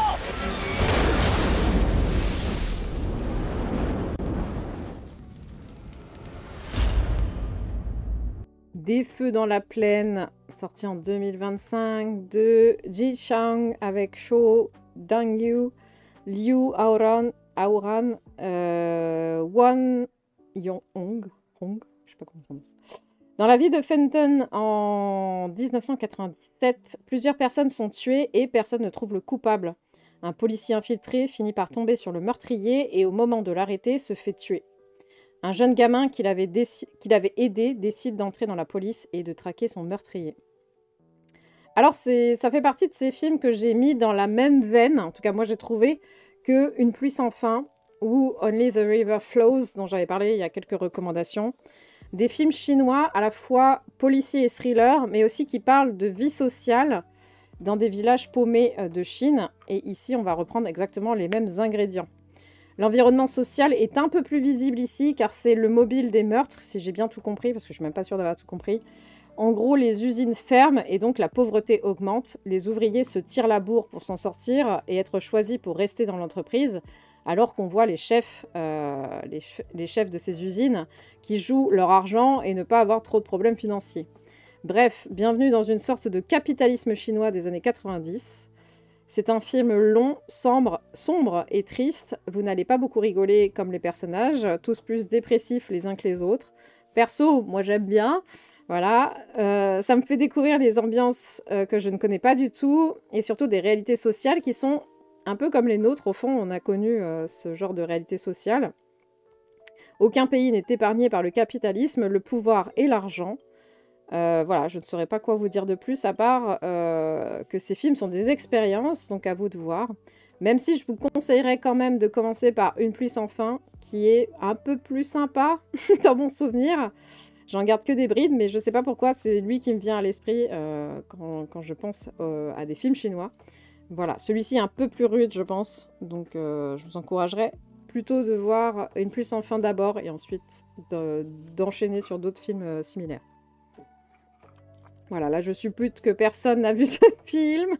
Des feux dans la plaine, sorti en 2025, de Ji Chang avec Cho Dang-yu, Liu Aoran, Won Yong-hong, je sais pas comment on prononce. Dans la ville de Fenton en 1997, plusieurs personnes sont tuées et personne ne trouve le coupable. Un policier infiltré finit par tomber sur le meurtrier et au moment de l'arrêter se fait tuer. Un jeune gamin qu'il avait aidé décide d'entrer dans la police et de traquer son meurtrier. Alors ça fait partie de ces films que j'ai mis dans la même veine, en tout cas moi j'ai trouvé, que Une pluie sans fin ou Only the River Flows, dont j'avais parlé il y a quelques recommandations. Des films chinois à la fois policiers et thrillers, mais aussi qui parlent de vie sociale dans des villages paumés de Chine. Et ici on va reprendre exactement les mêmes ingrédients. L'environnement social est un peu plus visible ici, car c'est le mobile des meurtres, si j'ai bien tout compris, parce que je ne suis même pas sûre d'avoir tout compris. En gros, les usines ferment et donc la pauvreté augmente. Les ouvriers se tirent la bourre pour s'en sortir et être choisis pour rester dans l'entreprise, alors qu'on voit les chefs de ces usines qui jouent leur argent et ne pas avoir trop de problèmes financiers. Bref, bienvenue dans une sorte de capitalisme chinois des années 90. C'est un film long, sombre et triste. Vous n'allez pas beaucoup rigoler comme les personnages, tous plus dépressifs les uns que les autres. Perso, moi j'aime bien. Voilà, ça me fait découvrir les ambiances que je ne connais pas du tout et surtout des réalités sociales qui sont un peu comme les nôtres. Au fond, on a connu ce genre de réalité sociale. Aucun pays n'est épargné par le capitalisme, le pouvoir et l'argent. Voilà, je ne saurais pas quoi vous dire de plus à part que ces films sont des expériences, donc à vous de voir. Même si je vous conseillerais quand même de commencer par Une pluie sans fin, qui est un peu plus sympa dans mon souvenir. J'en garde que des brides, mais je sais pas pourquoi, c'est lui qui me vient à l'esprit quand je pense à des films chinois. Voilà, celui-ci est un peu plus rude, je pense, donc je vous encouragerais plutôt de voir Une pluie sans fin d'abord et ensuite d'enchaîner sur d'autres films similaires. Voilà, là je suppute que personne n'a vu ce film.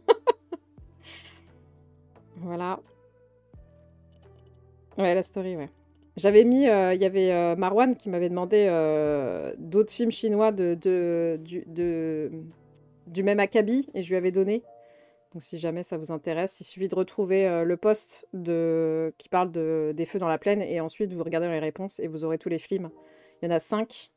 Voilà. Ouais, la story, ouais. J'avais mis, il y avait Marwan qui m'avait demandé d'autres films chinois du même acabit et je lui avais donné. Donc si jamais ça vous intéresse, il suffit de retrouver le post qui parle des feux dans la plaine et ensuite vous regardez les réponses et vous aurez tous les films. Il y en a 5.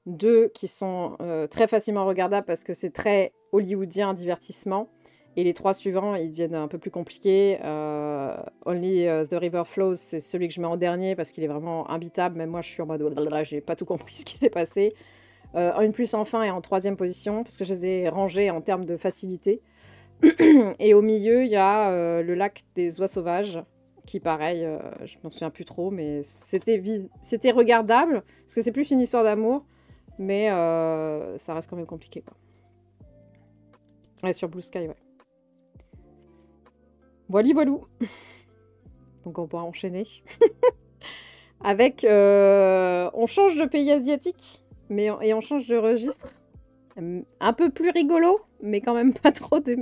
2 qui sont très facilement regardables parce que c'est très hollywoodien divertissement. Et les 3 suivants, ils deviennent un peu plus compliqués. Only the River Flows, c'est celui que je mets en dernier parce qu'il est vraiment imbitable. Même moi, je suis en mode, j'ai pas tout compris ce qui s'est passé. Une pluie sans fin est en 3e position parce que je les ai rangés en termes de facilité. Et au milieu, il y a le lac des oies sauvages qui, pareil, je m'en souviens plus trop, mais c'était regardable parce que c'est plus une histoire d'amour. Mais ça reste quand même compliqué, quoi. Ouais, sur Blue Sky, ouais. Voilou. Donc on pourra enchaîner. Avec... on change de pays asiatique, et on change de registre. Un peu plus rigolo, mais quand même pas trop des...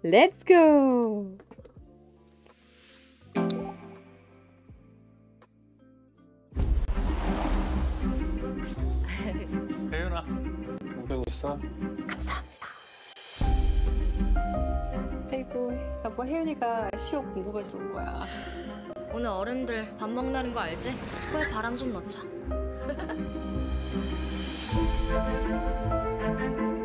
Let's go! 혜윤아, 550원. 감사합니다. 아이고, 여보. 그거 혜윤이가 시험 공부해서 온 거야. 오늘 어른들 밥 먹는다는 거 알지? 코에 바람 좀 넣자.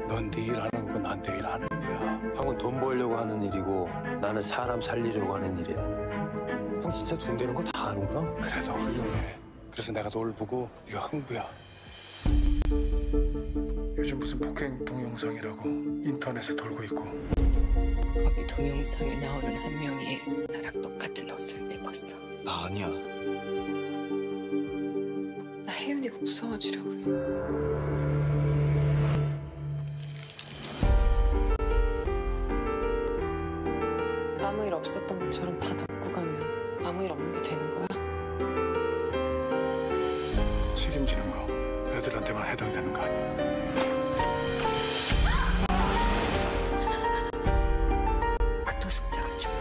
넌 네 일 하는 거고 난 내 일 하는 거야. 형은 돈 벌려고 하는 일이고 나는 사람 살리려고 하는 일이야. 형 진짜 돈 되는 거 다 아는구나? 그래 너 훌륭해. 그래서 내가 너를 보고 네가 흥부야. 요즘 무슨 폭행 동영상이라고 인터넷에 돌고 있고. 거기 동영상에 나오는 한 명이 나랑 똑같은 옷을 입었어. 나 아니야. 나 혜윤이가 무서워지려고 해. 아무 일 없었던 것처럼 다 덮고 가면 아무 일 없는 게 되는 거야? 책임지는 거 애들한테만 해당되는 거 아니야. 그 노숙자가 죽고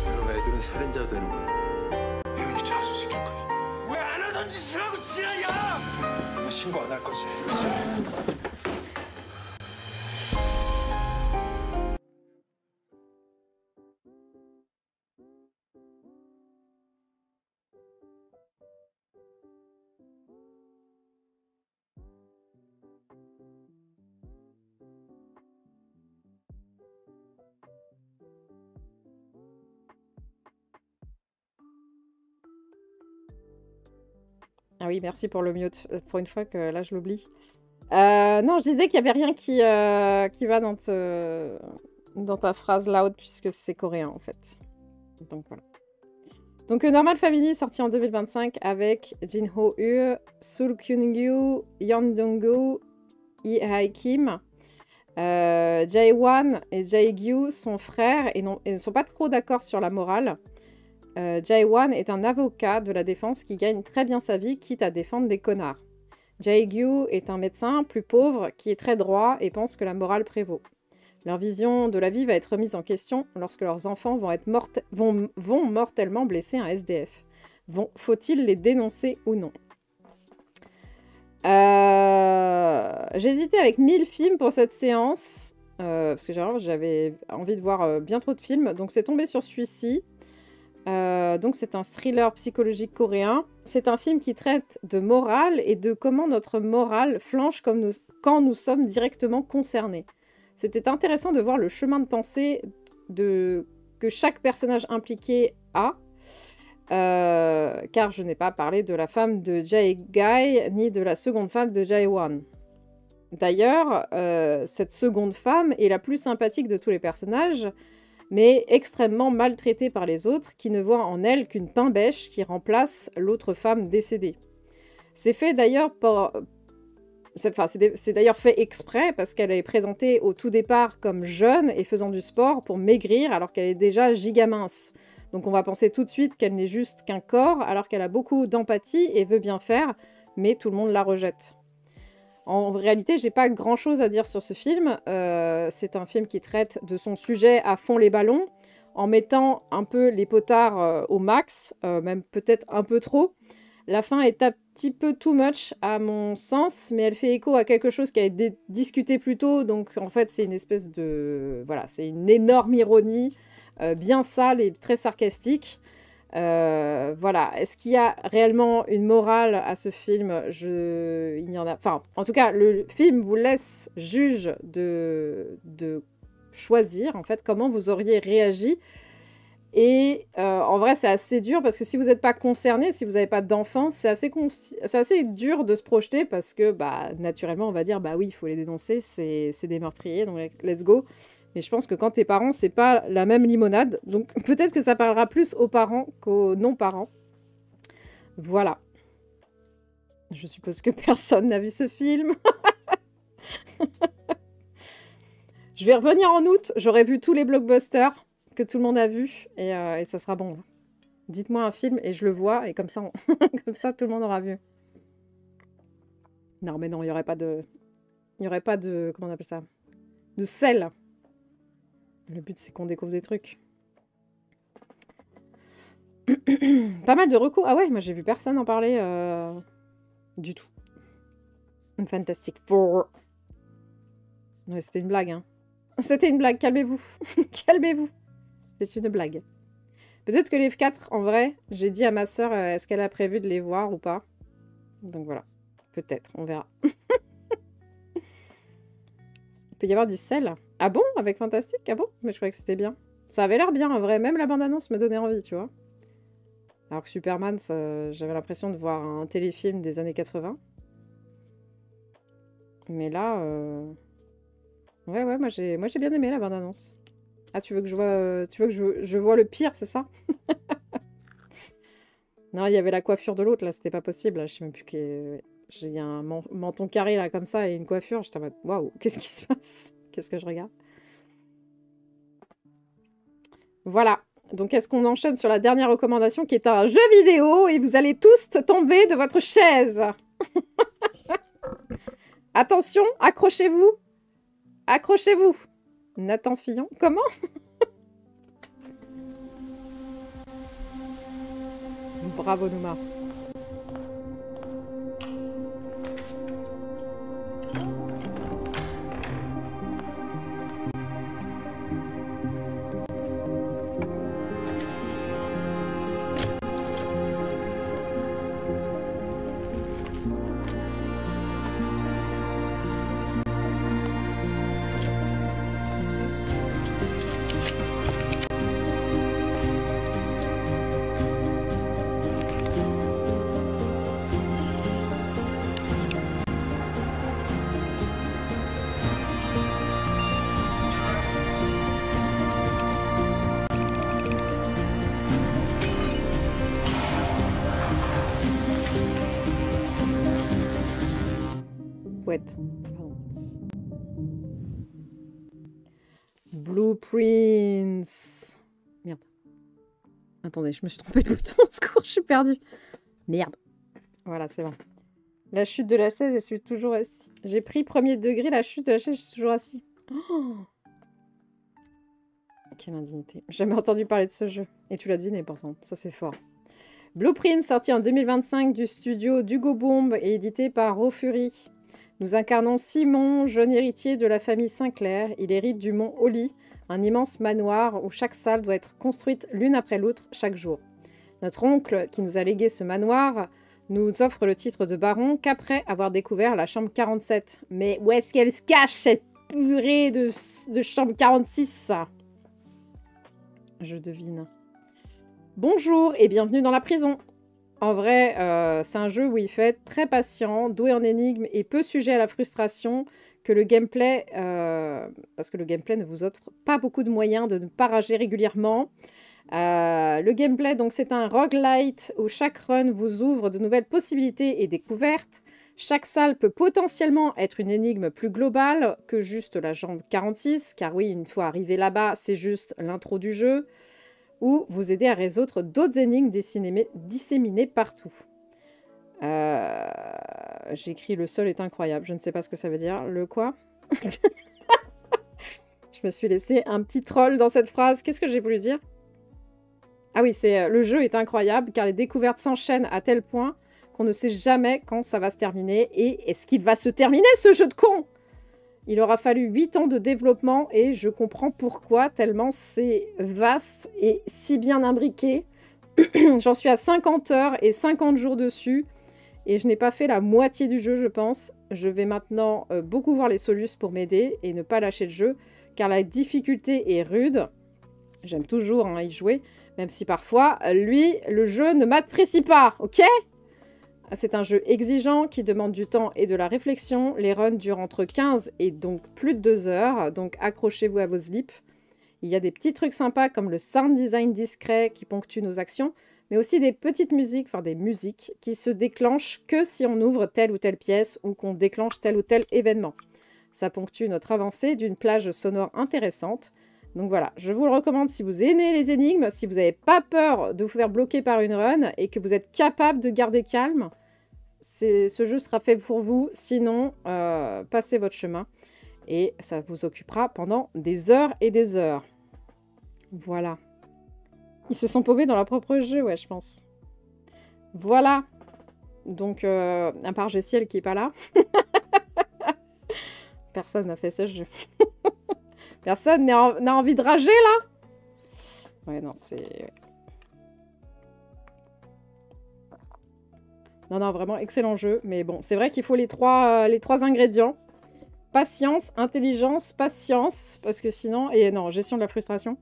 그럼 애들은 살인자 되는 거야. 혜윤이 자수시킬 거야. 왜 안 하던 짓을 하고 지랄이야! 너 신고 안 할 거지, 그치? Ah oui, merci pour le mute. Pour une fois que là, je l'oublie. Non, je disais qu'il n'y avait rien qui va dans ta phrase loud, puisque c'est coréen, en fait. Donc, voilà. Donc, Normal Family, sorti en 2025, avec Jin Ho-yu, Sul Kyung-yu, Yeon Dong-gu, Lee Hae-kim. Jae-won et Jae-gyu sont frères et ne sont pas trop d'accord sur la morale. Jae-won est un avocat de la défense qui gagne très bien sa vie, quitte à défendre des connards. Jae-gyu est un médecin plus pauvre qui est très droit et pense que la morale prévaut. Leur vision de la vie va être remise en question lorsque leurs enfants vont mortellement blesser un SDF. Faut-il les dénoncer ou non? J'ai hésité avec 1000 films pour cette séance, parce que j'avais envie de voir bien trop de films, donc c'est tombé sur celui-ci. Donc c'est un thriller psychologique coréen. C'est un film qui traite de morale et de comment notre morale flanche quand nous sommes directement concernés. C'était intéressant de voir le chemin de pensée que chaque personnage impliqué a, car je n'ai pas parlé de la femme de Jae-gai ni de la seconde femme de Jae-won. D'ailleurs, cette seconde femme est la plus sympathique de tous les personnages, mais extrêmement maltraitée par les autres, qui ne voient en elle qu'une pain-bêche qui remplace l'autre femme décédée. C'est fait d'ailleurs c'est d'ailleurs fait exprès, parce qu'elle est présentée au tout départ comme jeune et faisant du sport pour maigrir, alors qu'elle est déjà giga mince. Donc on va penser tout de suite qu'elle n'est juste qu'un corps, alors qu'elle a beaucoup d'empathie et veut bien faire, mais tout le monde la rejette. En réalité, j'ai pas grand-chose à dire sur ce film. C'est un film qui traite de son sujet à fond les ballons, en mettant un peu les potards au max, même peut-être un peu trop. La fin est un petit peu too much à mon sens, mais elle fait écho à quelque chose qui a été discuté plus tôt, donc en fait c'est une espèce de... Voilà, c'est une énorme ironie, bien sale et très sarcastique. Voilà, est-ce qu'il y a réellement une morale à ce film? Il y en a... Enfin, en tout cas, le film vous laisse juge de choisir, en fait, comment vous auriez réagi. Et en vrai, c'est assez dur, parce que si vous n'êtes pas concerné, si vous n'avez pas d'enfants, c'est assez dur de se projeter, parce que, bah, naturellement, on va dire, bah oui, il faut les dénoncer, c'est des meurtriers, donc let's go. Mais je pense que quand t'es parent, c'est pas la même limonade. Donc peut-être que ça parlera plus aux parents qu'aux non-parents. Voilà. Je suppose que personne n'a vu ce film. Je vais revenir en août. J'aurai vu tous les blockbusters que tout le monde a vus. Et ça sera bon. Dites-moi un film et je le vois. Et comme ça, comme ça tout le monde aura vu. Non, mais non, il n'y aurait pas de... Il n'y aurait pas de... Comment on appelle ça? De sel. Le but, c'est qu'on découvre des trucs. Pas mal de recours. Ah ouais, moi j'ai vu personne en parler du tout. Fantastic Four. Ouais, c'était une blague, hein. C'était une blague, calmez-vous. Calmez-vous. C'est une blague. Peut-être que les F4, en vrai, j'ai dit à ma sœur, est-ce qu'elle a prévu de les voir ou pas? Donc voilà. Peut-être, on verra. Il peut y avoir du sel. Ah bon? Avec Fantastique? Ah bon? Mais je croyais que c'était bien. Ça avait l'air bien, en vrai. Même la bande-annonce me donnait envie, tu vois. Alors que Superman, j'avais l'impression de voir un téléfilm des années 80. Mais là... Ouais, moi j'ai bien aimé la bande-annonce. Ah, tu veux que je vois le pire, c'est ça? Non, il y avait la coiffure de l'autre, là, c'était pas possible. Là. Je sais même plus que... J'ai un menton carré, là, comme ça, et une coiffure. J'étais en mode, waouh, qu'est-ce qui se passe? Qu'est-ce que je regarde? Voilà. Donc, est-ce qu'on enchaîne sur la dernière recommandation, qui est un jeu vidéo, et vous allez tous tomber de votre chaise. Attention, accrochez-vous. Accrochez-vous. Nathan Fillon, comment? Bravo, Nouma. Blueprints. Merde. Attendez, je me suis trompée de bouton. Au secours, je suis perdue. Merde. Voilà, c'est bon. La chute de la chaise, je suis toujours assis. J'ai pris premier degré, la chute de la chaise, je suis toujours assis. Oh, quelle indignité. J'ai jamais entendu parler de ce jeu. Et tu l'as deviné pourtant. Ça, c'est fort. Blueprint, sorti en 2025 du studio d'Hugo Bomb et édité par Raw Fury. Nous incarnons Simon, jeune héritier de la famille Sinclair. Il hérite du mont Holly, un immense manoir où chaque salle doit être construite l'une après l'autre chaque jour. Notre oncle, qui nous a légué ce manoir, nous offre le titre de baron qu'après avoir découvert la chambre 47. Mais où est-ce qu'elle se cache, cette purée de chambre 46, ça? Je devine. Bonjour et bienvenue dans la prison. En vrai, c'est un jeu où il faut être très patient, doué en énigmes et peu sujet à la frustration, que le gameplay, parce que le gameplay ne vous offre pas beaucoup de moyens de ne pas rager régulièrement. Le gameplay, donc, c'est un roguelite où chaque run vous ouvre de nouvelles possibilités et découvertes. Chaque salle peut potentiellement être une énigme plus globale que juste la jambe 46, car oui, une fois arrivé là-bas, c'est juste l'intro du jeu, ou vous aider à résoudre d'autres énigmes disséminées partout. J'écris « Le sol est incroyable ». Je ne sais pas ce que ça veut dire. Le quoi? Je me suis laissé un petit troll dans cette phrase. Qu'est-ce que j'ai voulu dire? Ah oui, c'est « Le jeu est incroyable car les découvertes s'enchaînent à tel point qu'on ne sait jamais quand ça va se terminer. Et est-ce qu'il va se terminer, ce jeu de con ?» Il aura fallu 8 ans de développement et je comprends pourquoi, tellement c'est vaste et si bien imbriqué. J'en suis à 50 heures et 50 jours dessus et je n'ai pas fait la moitié du jeu, je pense. Je vais maintenant beaucoup voir les solus pour m'aider et ne pas lâcher le jeu car la difficulté est rude. J'aime toujours y jouer, même si parfois, lui, le jeu ne m'apprécie pas, ok ? C'est un jeu exigeant qui demande du temps et de la réflexion. Les runs durent entre 15 et donc plus de 2 heures, donc accrochez-vous à vos slips. Il y a des petits trucs sympas comme le sound design discret qui ponctue nos actions, mais aussi des petites musiques, enfin des musiques, qui se déclenchent que si on ouvre telle ou telle pièce ou qu'on déclenche tel ou tel événement. Ça ponctue notre avancée d'une plage sonore intéressante. Donc voilà, je vous le recommande si vous aimez les énigmes, si vous n'avez pas peur de vous faire bloquer par une run et que vous êtes capable de garder calme, ce jeu sera fait pour vous. Sinon, passez votre chemin et ça vous occupera pendant des heures et des heures. Voilà. Ils se sont paumés dans leur propre jeu, ouais, je pense. Voilà. Donc, à part Gessiel qui n'est pas là. Personne n'a fait ce jeu. Personne n'a envie de rager, là? Ouais, non, c'est... ouais. Non, non, vraiment, excellent jeu. Mais bon, c'est vrai qu'il faut les trois ingrédients. Patience, intelligence, patience. Parce que sinon... Et non, gestion de la frustration.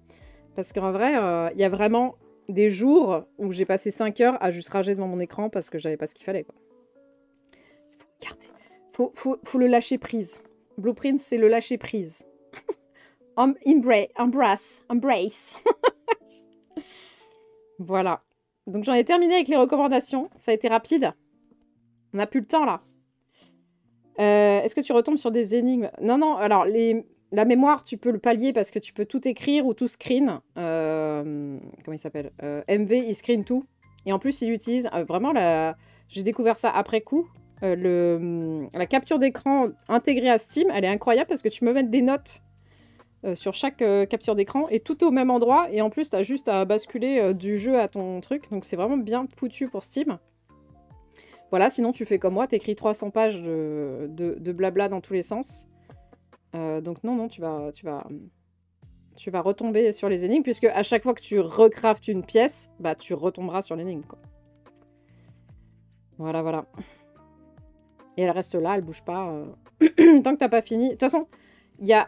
Parce qu'en vrai, il y a vraiment des jours où j'ai passé 5 heures à juste rager devant mon écran parce que j'avais pas ce qu'il fallait, quoi. Faut le lâcher prise. Blueprint, c'est le lâcher prise. Embrace. Voilà. Donc j'en ai terminé avec les recommandations. Ça a été rapide. On n'a plus le temps là. Est-ce que tu retombes sur des énigmes? Non, non. Alors la mémoire, tu peux le pallier parce que tu peux tout écrire ou tout screen. Comment il s'appelle? MV, il screen tout. Et en plus, il utilise vraiment la... J'ai découvert ça après coup. La capture d'écran intégrée à Steam, elle est incroyable parce que tu peux mettre des notes sur chaque capture d'écran et tout est au même endroit. Et en plus, tu as juste à basculer du jeu à ton truc. Donc c'est vraiment bien foutu pour Steam. Voilà, sinon tu fais comme moi, tu écris 300 pages de blabla dans tous les sens. Donc non, tu vas retomber sur les énigmes puisque à chaque fois que tu recraftes une pièce, bah tu retomberas sur l'énigme, quoi. Voilà, voilà. Et elle reste là, elle bouge pas. Tant que t'as pas fini. De toute façon, il y a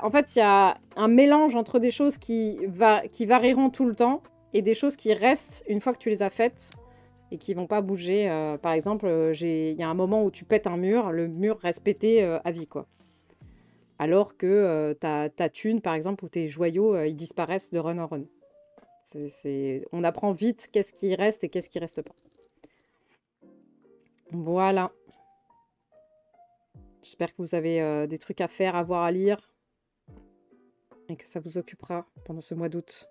un mélange entre des choses qui varieront tout le temps et des choses qui restent une fois que tu les as faites et qui vont pas bouger. Par exemple, il y a un moment où tu pètes un mur, le mur reste pété à vie, quoi. Alors que ta thune, par exemple, ou tes joyaux, ils disparaissent de run en run. On apprend vite qu'est-ce qui reste et qu'est-ce qui reste pas. Voilà. J'espère que vous avez des trucs à faire, à voir, à lire. Et que ça vous occupera pendant ce mois d'août.